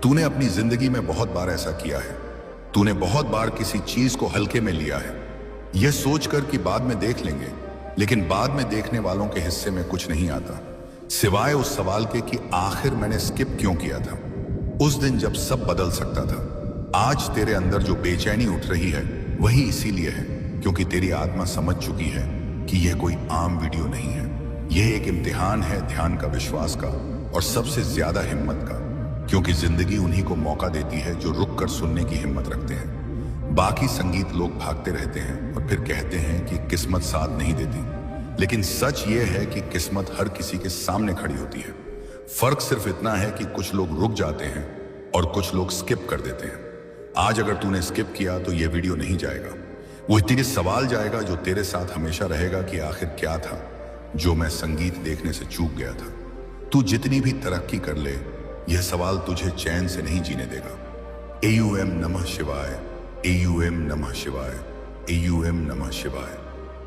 तूने अपनी जिंदगी में बहुत बार ऐसा किया है। तूने बहुत बार किसी चीज को हल्के में लिया है, यह सोचकर कि बाद में देख लेंगे, लेकिन बाद में देखने वालों के हिस्से में कुछ नहीं आता, सिवाय उस सवाल के कि आखिर मैंने स्किप क्यों किया था उस दिन जब सब बदल सकता था। आज तेरे अंदर जो बेचैनी उठ रही है वही इसीलिए है क्योंकि तेरी आत्मा समझ चुकी है कि यह कोई आम वीडियो नहीं है, यह एक इम्तिहान है ध्यान का, विश्वास का और सबसे ज्यादा हिम्मत का। क्योंकि जिंदगी उन्हीं को मौका देती है जो रुक कर सुनने की हिम्मत रखते हैं। बाकी संगीत लोग भागते रहते हैं और फिर कहते हैं कि किस्मत साथ नहीं देती, लेकिन सच ये है कि किस्मत हर किसी के सामने खड़ी होती है। फर्क सिर्फ इतना है कि कुछ लोग रुक जाते हैं और कुछ लोग स्किप कर देते हैं। आज अगर तूने स्किप किया तो ये वीडियो नहीं जाएगा, वो तेरे सवाल जाएगा जो तेरे साथ हमेशा रहेगा कि आखिर क्या था जो मैं संगीत देखने से चूक गया था। तू जितनी भी तरक्की कर ले, यह सवाल तुझे चैन से नहीं जीने देगा। AUM नमः शिवाय, AUM नमः शिवाय, AUM नमः शिवाय।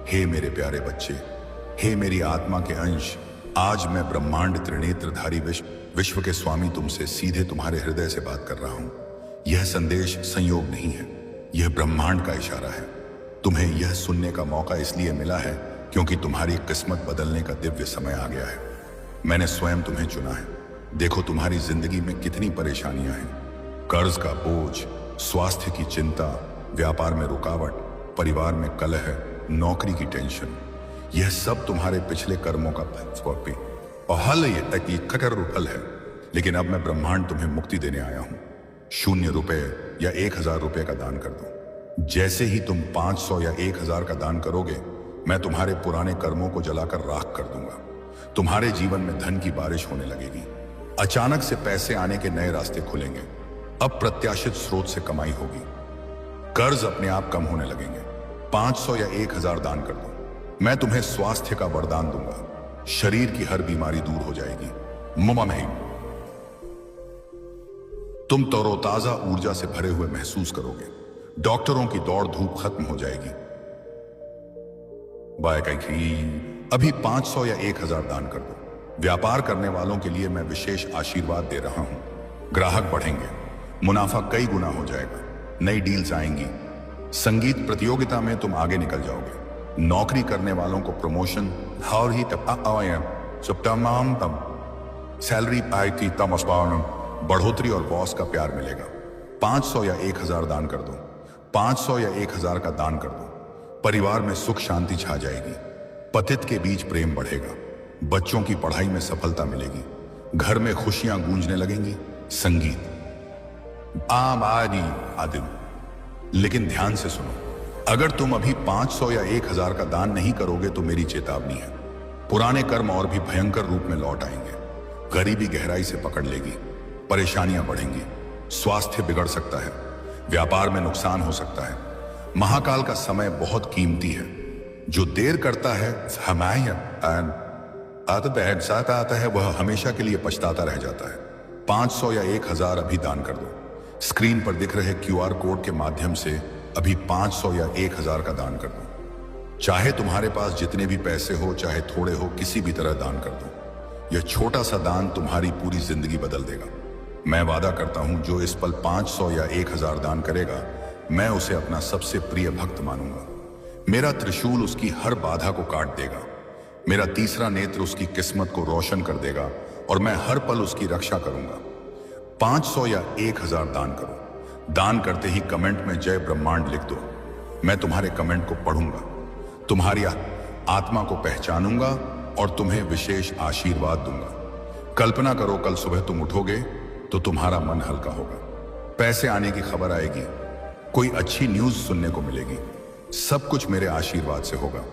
हे मेरे प्यारे बच्चे, हे मेरी आत्मा के अंश, आज मैं ब्रह्मांड त्रिनेत्रधारी विश्व के स्वामी तुमसे सीधे तुम्हारे हृदय से बात कर रहा हूं। यह संदेश संयोग नहीं है, यह ब्रह्मांड का इशारा है। तुम्हें यह सुनने का मौका इसलिए मिला है क्योंकि तुम्हारी किस्मत बदलने का दिव्य समय आ गया है। मैंने स्वयं तुम्हें चुना है। देखो तुम्हारी जिंदगी में कितनी परेशानियां हैं, कर्ज का बोझ, स्वास्थ्य की चिंता, व्यापार में रुकावट, परिवार में कलह, नौकरी की टेंशन, यह सब तुम्हारे पिछले कर्मों का और हल फल है। लेकिन अब मैं ब्रह्मांड तुम्हें मुक्ति देने आया हूं। 0 रुपए या 1000 रुपए का दान कर दो। जैसे ही तुम 500 या 1000 का दान करोगे, मैं तुम्हारे पुराने कर्मों को जलाकर राख कर दूंगा। तुम्हारे जीवन में धन की बारिश होने लगेगी। अचानक से पैसे आने के नए रास्ते खुलेंगे। अप्रत्याशित स्रोत से कमाई होगी। कर्ज अपने आप कम होने लगेंगे। 500 या 1000 दान कर दो। मैं तुम्हें स्वास्थ्य का वरदान दूंगा। शरीर की हर बीमारी दूर हो जाएगी। मुमा में तुम तरोताजा ऊर्जा से भरे हुए महसूस करोगे। डॉक्टरों की दौड़ धूप खत्म हो जाएगी। अभी 500 या 1000 दान कर दो। व्यापार करने वालों के लिए मैं विशेष आशीर्वाद दे रहा हूं। ग्राहक बढ़ेंगे, मुनाफा कई गुना हो जाएगा, नई डील्स आएंगी। संगीत प्रतियोगिता में तुम आगे निकल जाओगे। नौकरी करने वालों को प्रमोशन सैलरी बढ़ोतरी और बॉस का प्यार मिलेगा। 500 या 1000 दान कर दो। 500 या 1000 का दान कर दो। परिवार में सुख शांति छा जाएगी। पतित के बीच प्रेम बढ़ेगा। बच्चों की पढ़ाई में सफलता मिलेगी। घर में खुशियां गूंजने लगेंगी। संगीत आदिम। लेकिन ध्यान से सुनो, अगर तुम अभी 500 या 1000 का दान नहीं करोगे तो मेरी चेतावनी है। पुराने कर्म और भी भयंकर रूप में लौट आएंगे। गरीबी गहराई से पकड़ लेगी। परेशानियां बढ़ेंगी। स्वास्थ्य बिगड़ सकता है। व्यापार में नुकसान हो सकता है। महाकाल का समय बहुत कीमती है। जो देर करता है साथ आता है, वह हमेशा के लिए पछताता रह जाता है। 500 या 1000 अभी दान कर दो। स्क्रीन पर दिख रहे QR कोड के माध्यम से अभी 500 या 1000 का दान कर दो। चाहे तुम्हारे पास जितने भी पैसे हो, चाहे थोड़े हो, किसी भी तरह दान कर दो। यह छोटा सा दान तुम्हारी पूरी जिंदगी बदल देगा। मैं वादा करता हूं, जो इस पल 500 या 1000 दान करेगा, मैं उसे अपना सबसे प्रिय भक्त मानूंगा। मेरा त्रिशूल उसकी हर बाधा को काट देगा। मेरा तीसरा नेत्र उसकी किस्मत को रोशन कर देगा और मैं हर पल उसकी रक्षा करूंगा। 500 या 1000 दान करो। दान करते ही कमेंट में जय ब्रह्मांड लिख दो। मैं तुम्हारे कमेंट को पढ़ूंगा, तुम्हारी आत्मा को पहचानूंगा और तुम्हें विशेष आशीर्वाद दूंगा। कल्पना करो, कल सुबह तुम उठोगे तो तुम्हारा मन हल्का होगा। पैसे आने की खबर आएगी। कोई अच्छी न्यूज सुनने को मिलेगी। सब कुछ मेरे आशीर्वाद से होगा।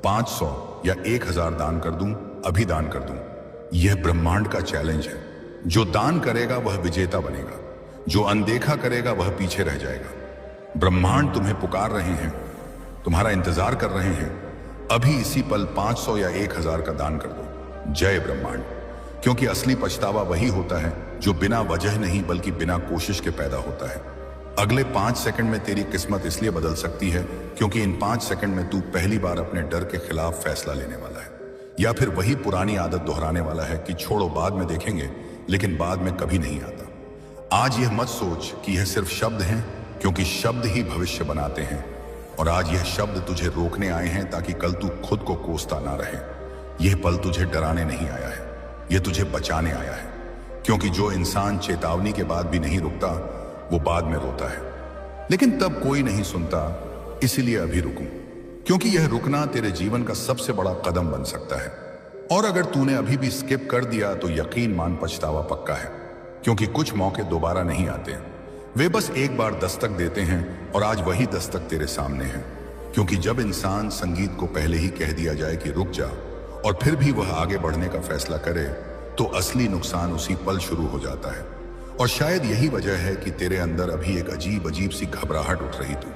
500 या 1000 दान कर दूं, अभी दान कर दूं। यह ब्रह्मांड का चैलेंज है। जो दान करेगा वह विजेता बनेगा। जो अनदेखा करेगा वह पीछे रह जाएगा। ब्रह्मांड तुम्हें पुकार रहे हैं, तुम्हारा इंतजार कर रहे हैं। अभी इसी पल 500 या 1000 का दान कर दो। जय ब्रह्मांड। क्योंकि असली पछतावा वही होता है जो बिना वजह नहीं बल्कि बिना कोशिश के पैदा होता है। अगले 5 सेकंड में तेरी किस्मत इसलिए बदल सकती है क्योंकि इन 5 सेकंड में तू पहली बार अपने डर के खिलाफ फैसला लेने वाला है, या फिर वही पुरानी आदत दोहराने वाला है कि छोड़ो बाद में देखेंगे, लेकिन बाद में कभी नहीं आता। आज यह मत सोच कि यह सिर्फ शब्द हैं, क्योंकि शब्द ही भविष्य बनाते हैं। और आज यह शब्द तुझे रोकने आए हैं ताकि कल तू खुद को कोसता ना रहे। यह पल तुझे डराने नहीं आया है, यह तुझे बचाने आया है। क्योंकि जो इंसान चेतावनी के बाद भी नहीं रुकता, वो बाद में रोता है। लेकिन तब कोई नहीं सुनता, इसीलिए अभी रुकूं, क्योंकि यह रुकना तेरे जीवन का सबसे बड़ा कदम बन सकता है। और अगर तूने अभी भी स्किप कर दिया तो यकीन मान पछतावा पक्का है, क्योंकि कुछ मौके दोबारा नहीं आते। वे बस एक बार दस्तक देते हैं और आज वही दस्तक तेरे सामने है। क्योंकि जब इंसान संगीत को पहले ही कह दिया जाए कि रुक जा, और फिर भी वह आगे बढ़ने का फैसला करे, तो असली नुकसान उसी पल शुरू हो जाता है। और शायद यही वजह है कि तेरे अंदर अभी एक अजीब अजीब सी घबराहट उठ रही। तू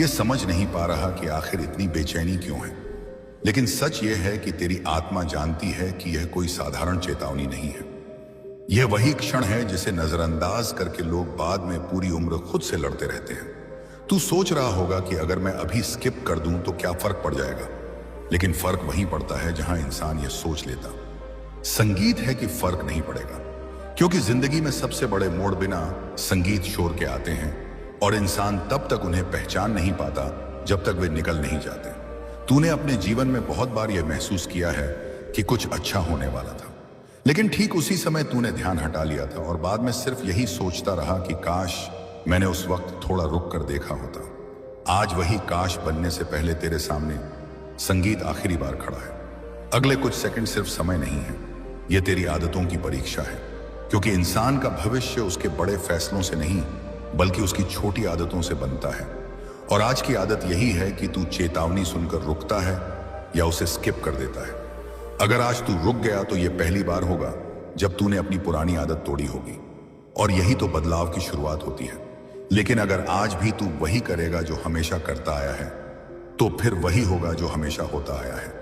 ये समझ नहीं पा रहा कि आखिर इतनी बेचैनी क्यों है। लेकिन सच यह है कि तेरी आत्मा जानती है कि यह कोई साधारण चेतावनी नहीं है। यह वही क्षण है जिसे नजरअंदाज करके लोग बाद में पूरी उम्र खुद से लड़ते रहते हैं। तू सोच रहा होगा कि अगर मैं अभी स्किप कर दूं तो क्या फर्क पड़ जाएगा, लेकिन फर्क वहीं पड़ता है जहां इंसान यह सोच लेता। संगीत है कि फर्क नहीं पड़ेगा, क्योंकि जिंदगी में सबसे बड़े मोड़ बिना संगीत शोर के आते हैं, और इंसान तब तक उन्हें पहचान नहीं पाता जब तक वे निकल नहीं जाते। तूने अपने जीवन में बहुत बार यह महसूस किया है कि कुछ अच्छा होने वाला था, लेकिन ठीक उसी समय तूने ध्यान हटा लिया था और बाद में सिर्फ यही सोचता रहा कि काश मैंने उस वक्त थोड़ा रुक कर देखा होता। आज वही काश बनने से पहले तेरे सामने संगीत आखिरी बार खड़ा है। अगले कुछ सेकंड सिर्फ समय नहीं है, यह तेरी आदतों की परीक्षा है। क्योंकि इंसान का भविष्य उसके बड़े फैसलों से नहीं बल्कि उसकी छोटी आदतों से बनता है। और आज की आदत यही है कि तू चेतावनी सुनकर रुकता है या उसे स्किप कर देता है। अगर आज तू रुक गया तो यह पहली बार होगा जब तूने अपनी पुरानी आदत तोड़ी होगी, और यही तो बदलाव की शुरुआत होती है। लेकिन अगर आज भी तू वही करेगा जो हमेशा करता आया है, तो फिर वही होगा जो हमेशा होता आया है।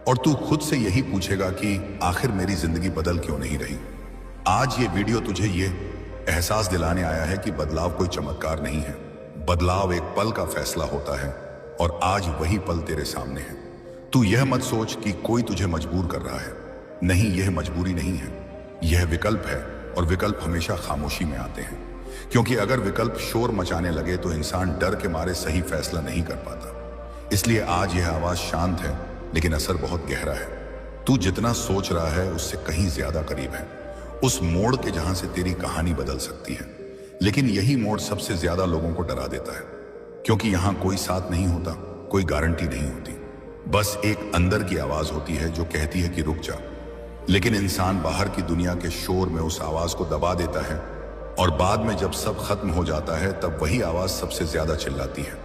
और तू खुद से यही पूछेगा कि आखिर मेरी जिंदगी बदल क्यों नहीं रही। आज ये वीडियो तुझे ये एहसास दिलाने आया है कि बदलाव कोई चमत्कार नहीं है। बदलाव एक पल का फैसला होता है और आज वही पल तेरे सामने है। तू यह मत सोच कि कोई तुझे मजबूर कर रहा है। नहीं, यह मजबूरी नहीं है, यह विकल्प है। और विकल्प हमेशा खामोशी में आते हैं, क्योंकि अगर विकल्प शोर मचाने लगे तो इंसान डर के मारे सही फैसला नहीं कर पाता। इसलिए आज यह आवाज शांत है लेकिन असर बहुत गहरा है। तू जितना सोच रहा है उससे कहीं ज्यादा करीब है उस मोड़ के जहां से तेरी कहानी बदल सकती है। लेकिन यही मोड़ सबसे ज्यादा लोगों को डरा देता है, क्योंकि यहां कोई साथ नहीं होता, कोई गारंटी नहीं होती। बस एक अंदर की आवाज होती है जो कहती है कि रुक जा। लेकिन इंसान बाहर की दुनिया के शोर में उस आवाज को दबा देता है और बाद में जब सब खत्म हो जाता है तब वही आवाज सबसे ज्यादा चिल्लाती है।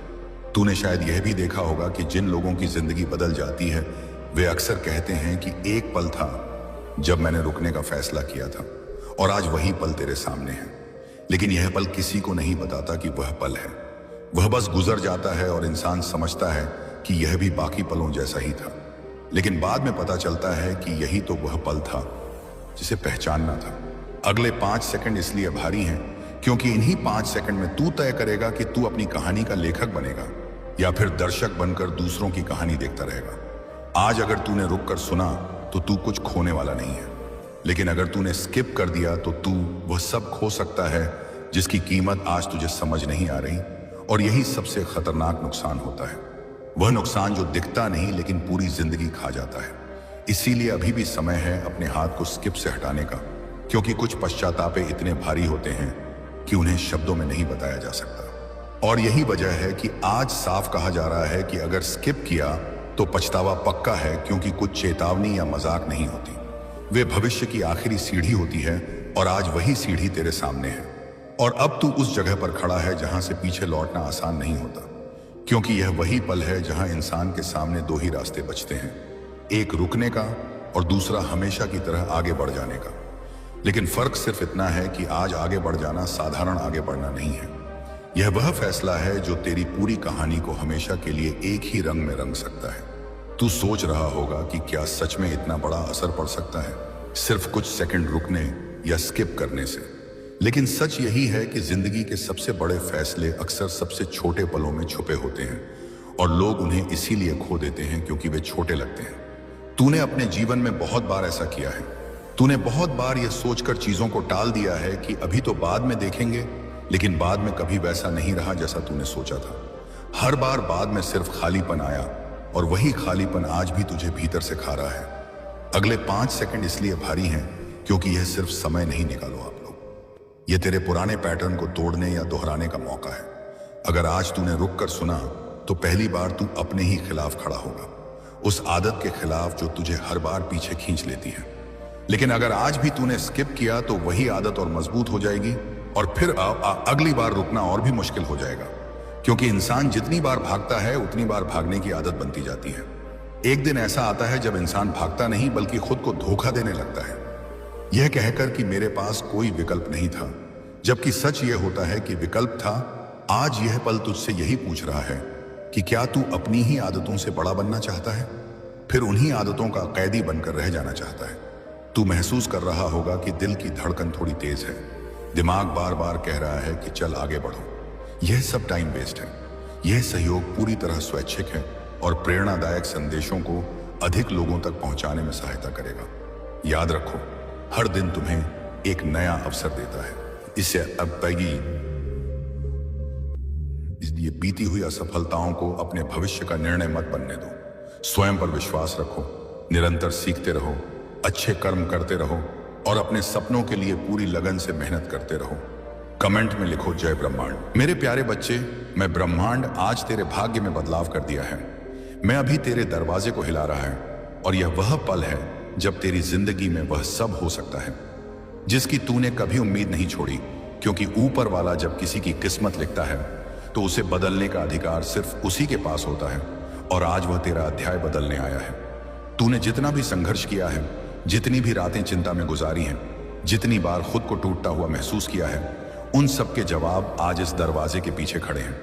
तूने शायद यह भी देखा होगा कि जिन लोगों की जिंदगी बदल जाती है वे अक्सर कहते हैं कि एक पल था जब मैंने रुकने का फैसला किया था और आज वही पल तेरे सामने है। लेकिन यह पल किसी को नहीं बताता कि वह पल है। वह बस गुजर जाता है और इंसान समझता है कि यह भी बाकी पलों जैसा ही था। लेकिन बाद में पता चलता है कि यही तो वह पल था जिसे पहचानना था। अगले 5 सेकंड इसलिए भारी हैं क्योंकि इन्हीं 5 सेकंड में तू तय करेगा कि तू अपनी कहानी का लेखक बनेगा या फिर दर्शक बनकर दूसरों की कहानी देखता रहेगा। आज अगर तूने रुक कर सुना तो तू कुछ खोने वाला नहीं है, लेकिन अगर तूने स्किप कर दिया तो तू वह सब खो सकता है जिसकी कीमत आज तुझे समझ नहीं आ रही। और यही सबसे खतरनाक नुकसान होता है, वह नुकसान जो दिखता नहीं लेकिन पूरी जिंदगी खा जाता है। इसीलिए अभी भी समय है अपने हाथ को स्किप से हटाने का, क्योंकि कुछ पश्चातापे इतने भारी होते हैं कि उन्हें शब्दों में नहीं बताया जा सकता। और यही वजह है कि आज साफ कहा जा रहा है कि अगर स्किप किया तो पछतावा पक्का है, क्योंकि कुछ चेतावनी या मजाक नहीं होती, वे भविष्य की आखिरी सीढ़ी होती है। और आज वही सीढ़ी तेरे सामने है और अब तू उस जगह पर खड़ा है जहां से पीछे लौटना आसान नहीं होता, क्योंकि यह वही पल है जहां इंसान के सामने 2 ही रास्ते बचते हैं, एक रुकने का और दूसरा हमेशा की तरह आगे बढ़ जाने का। लेकिन फर्क सिर्फ इतना है कि आज आगे बढ़ जाना साधारण आगे बढ़ना नहीं है। यह वह फैसला है जो तेरी पूरी कहानी को हमेशा के लिए एक ही रंग में रंग सकता है। तू सोच रहा होगा कि क्या सच में इतना बड़ा असर पड़ सकता है सिर्फ कुछ सेकंड रुकने या स्किप करने से। लेकिन सच यही है कि जिंदगी के सबसे बड़े फैसले अक्सर सबसे छोटे पलों में छुपे होते हैं और लोग उन्हें इसीलिए खो देते हैं क्योंकि वे छोटे लगते हैं। तूने अपने जीवन में बहुत बार ऐसा किया है। तूने बहुत बार यह सोचकर चीजों को टाल दिया है कि अभी तो बाद में देखेंगे, लेकिन बाद में कभी वैसा नहीं रहा जैसा तूने सोचा था। हर बार बाद में सिर्फ खालीपन आया और वही खालीपन आज भी तुझे भीतर से खा रहा है। अगले 5 सेकंड इसलिए भारी हैं क्योंकि यह सिर्फ समय नहीं, निकालो आप लोग, यह तेरे पुराने पैटर्न को तोड़ने या दोहराने का मौका है। अगर आज तूने रुक कर सुना तो पहली बार तू अपने ही खिलाफ खड़ा होगा, उस आदत के खिलाफ जो तुझे हर बार पीछे खींच लेती है। लेकिन अगर आज भी तूने स्किप किया तो वही आदत और मजबूत हो जाएगी और फिर अगली बार रुकना और भी मुश्किल हो जाएगा, क्योंकि इंसान जितनी बार भागता है उतनी बार भागने की आदत बनती जाती है। एक दिन ऐसा आता है जब इंसान भागता नहीं बल्कि खुद को धोखा देने लगता है, यह कहकर कि मेरे पास कोई विकल्प नहीं था, जबकि सच यह होता है कि विकल्प था। आज यह पल तुझसे यही पूछ रहा है कि क्या तू अपनी ही आदतों से बड़ा बनना चाहता है, फिर उन्हीं आदतों का कैदी बनकर रह जाना चाहता है। तू महसूस कर रहा होगा कि दिल की धड़कन थोड़ी तेज है, दिमाग बार बार कह रहा है कि चल आगे बढ़ो। यह सब टाइम वेस्ट है। यह सहयोग पूरी तरह स्वैच्छिक है और प्रेरणादायक संदेशों को अधिक लोगों तक पहुंचाने में सहायता करेगा। याद रखो, हर दिन तुम्हें एक नया अवसर देता है। इससे अब ये बीती हुई असफलताओं को अपने भविष्य का निर्णय मत बनने दो। स्वयं पर विश्वास रखो, निरंतर सीखते रहो, अच्छे कर्म करते रहो और अपने सपनों के लिए पूरी लगन से मेहनत करते रहो। कमेंट में लिखो जय ब्रह्मांड। मेरे प्यारे बच्चे, मैं ब्रह्मांड आज तेरे भाग्य में बदलाव कर दिया है। मैं अभी तेरे दरवाजे को हिला रहा है और यह वह पल है जब तेरी जिंदगी में वह सब हो सकता है जिसकी तूने कभी उम्मीद नहीं छोड़ी, क्योंकि ऊपर वाला जब किसी की किस्मत लिखता है तो उसे बदलने का अधिकार सिर्फ उसी के पास होता है। और आज वह तेरा अध्याय बदलने आया है। तूने जितना भी संघर्ष किया है, जितनी भी रातें चिंता में गुजारी हैं, जितनी बार खुद को टूटता हुआ महसूस किया है, उन सब के जवाब आज इस दरवाजे के पीछे खड़े हैं।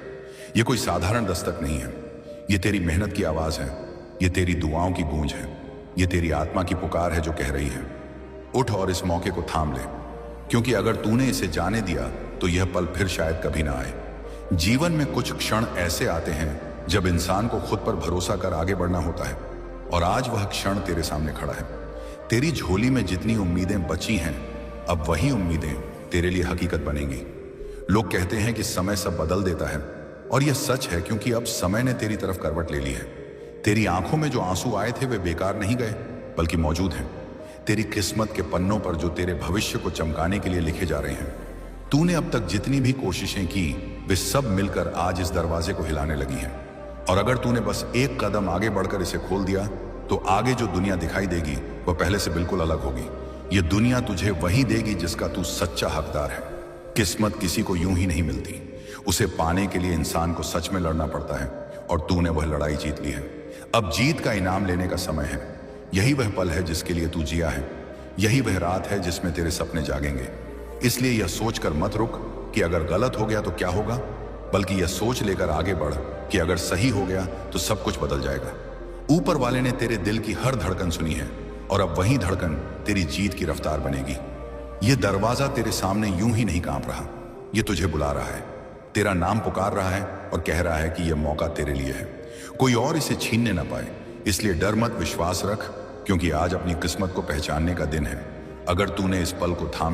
यह कोई साधारण दस्तक नहीं है, ये तेरी मेहनत की आवाज है, ये तेरी दुआओं की गूंज है, ये तेरी आत्मा की पुकार है जो कह रही है, उठ और इस मौके को थाम ले। क्योंकि अगर तूने इसे जाने दिया तो यह पल फिर शायद कभी ना आए। जीवन में कुछ क्षण ऐसे आते हैं जब इंसान को खुद पर भरोसा कर आगे बढ़ना होता है, और आज वह क्षण तेरे सामने खड़ा है। तेरी झोली में जितनी उम्मीदें बची हैं, अब वही उम्मीदें तेरे लिए हकीकत बनेंगी। लोग कहते हैं कि समय सब बदल देता है, और यह सच है, क्योंकि अब समय ने तेरी तरफ करवट ले ली है। तेरी आंखों में जो आंसू आए थे वे बेकार नहीं गए, बल्कि मौजूद हैं। तेरी किस्मत के पन्नों पर जो तेरे भविष्य को चमकाने के लिए लिखे जा रहे हैं। तूने अब तक जितनी भी कोशिशें की वे सब मिलकर आज इस दरवाजे को हिलाने लगी हैं। और अगर तूने बस एक कदम आगे बढ़कर इसे खोल दिया तो आगे जो दुनिया दिखाई देगी वह पहले से बिल्कुल अलग होगी। यह दुनिया तुझे वही देगी जिसका तू सच्चा हकदार है। किस्मत किसी को यूं ही नहीं मिलती, उसे पाने के लिए इंसान को सच में लड़ना पड़ता है, और तूने वह लड़ाई जीत ली है। अब जीत का इनाम लेने का समय है। यही वह पल है जिसके लिए तू जिया है, यही वह रात है जिसमें तेरे सपने जागेंगे। इसलिए यह सोचकर मत रुक कि अगर गलत हो गया तो क्या होगा, बल्कि यह सोच लेकर आगे बढ़ कि अगर सही हो गया तो सब कुछ बदल जाएगा। ऊपर वाले ने तेरे दिल की हर धड़कन सुनी है, और अब वही धड़कन तेरी जीत की रफ्तार बनेगी। यह दरवाजा तेरे सामने यूं ही नहीं कांप रहा, यह तुझे बुला रहा है, तेरा नाम पुकार रहा है और कह रहा है कि यह मौका तेरे लिए है, कोई और इसे छीनने ना पाए। इसलिए डर मत, विश्वास रख, क्योंकि आज अपनी किस्मत को पहचानने का दिन है। अगर तूने इस पल को थाम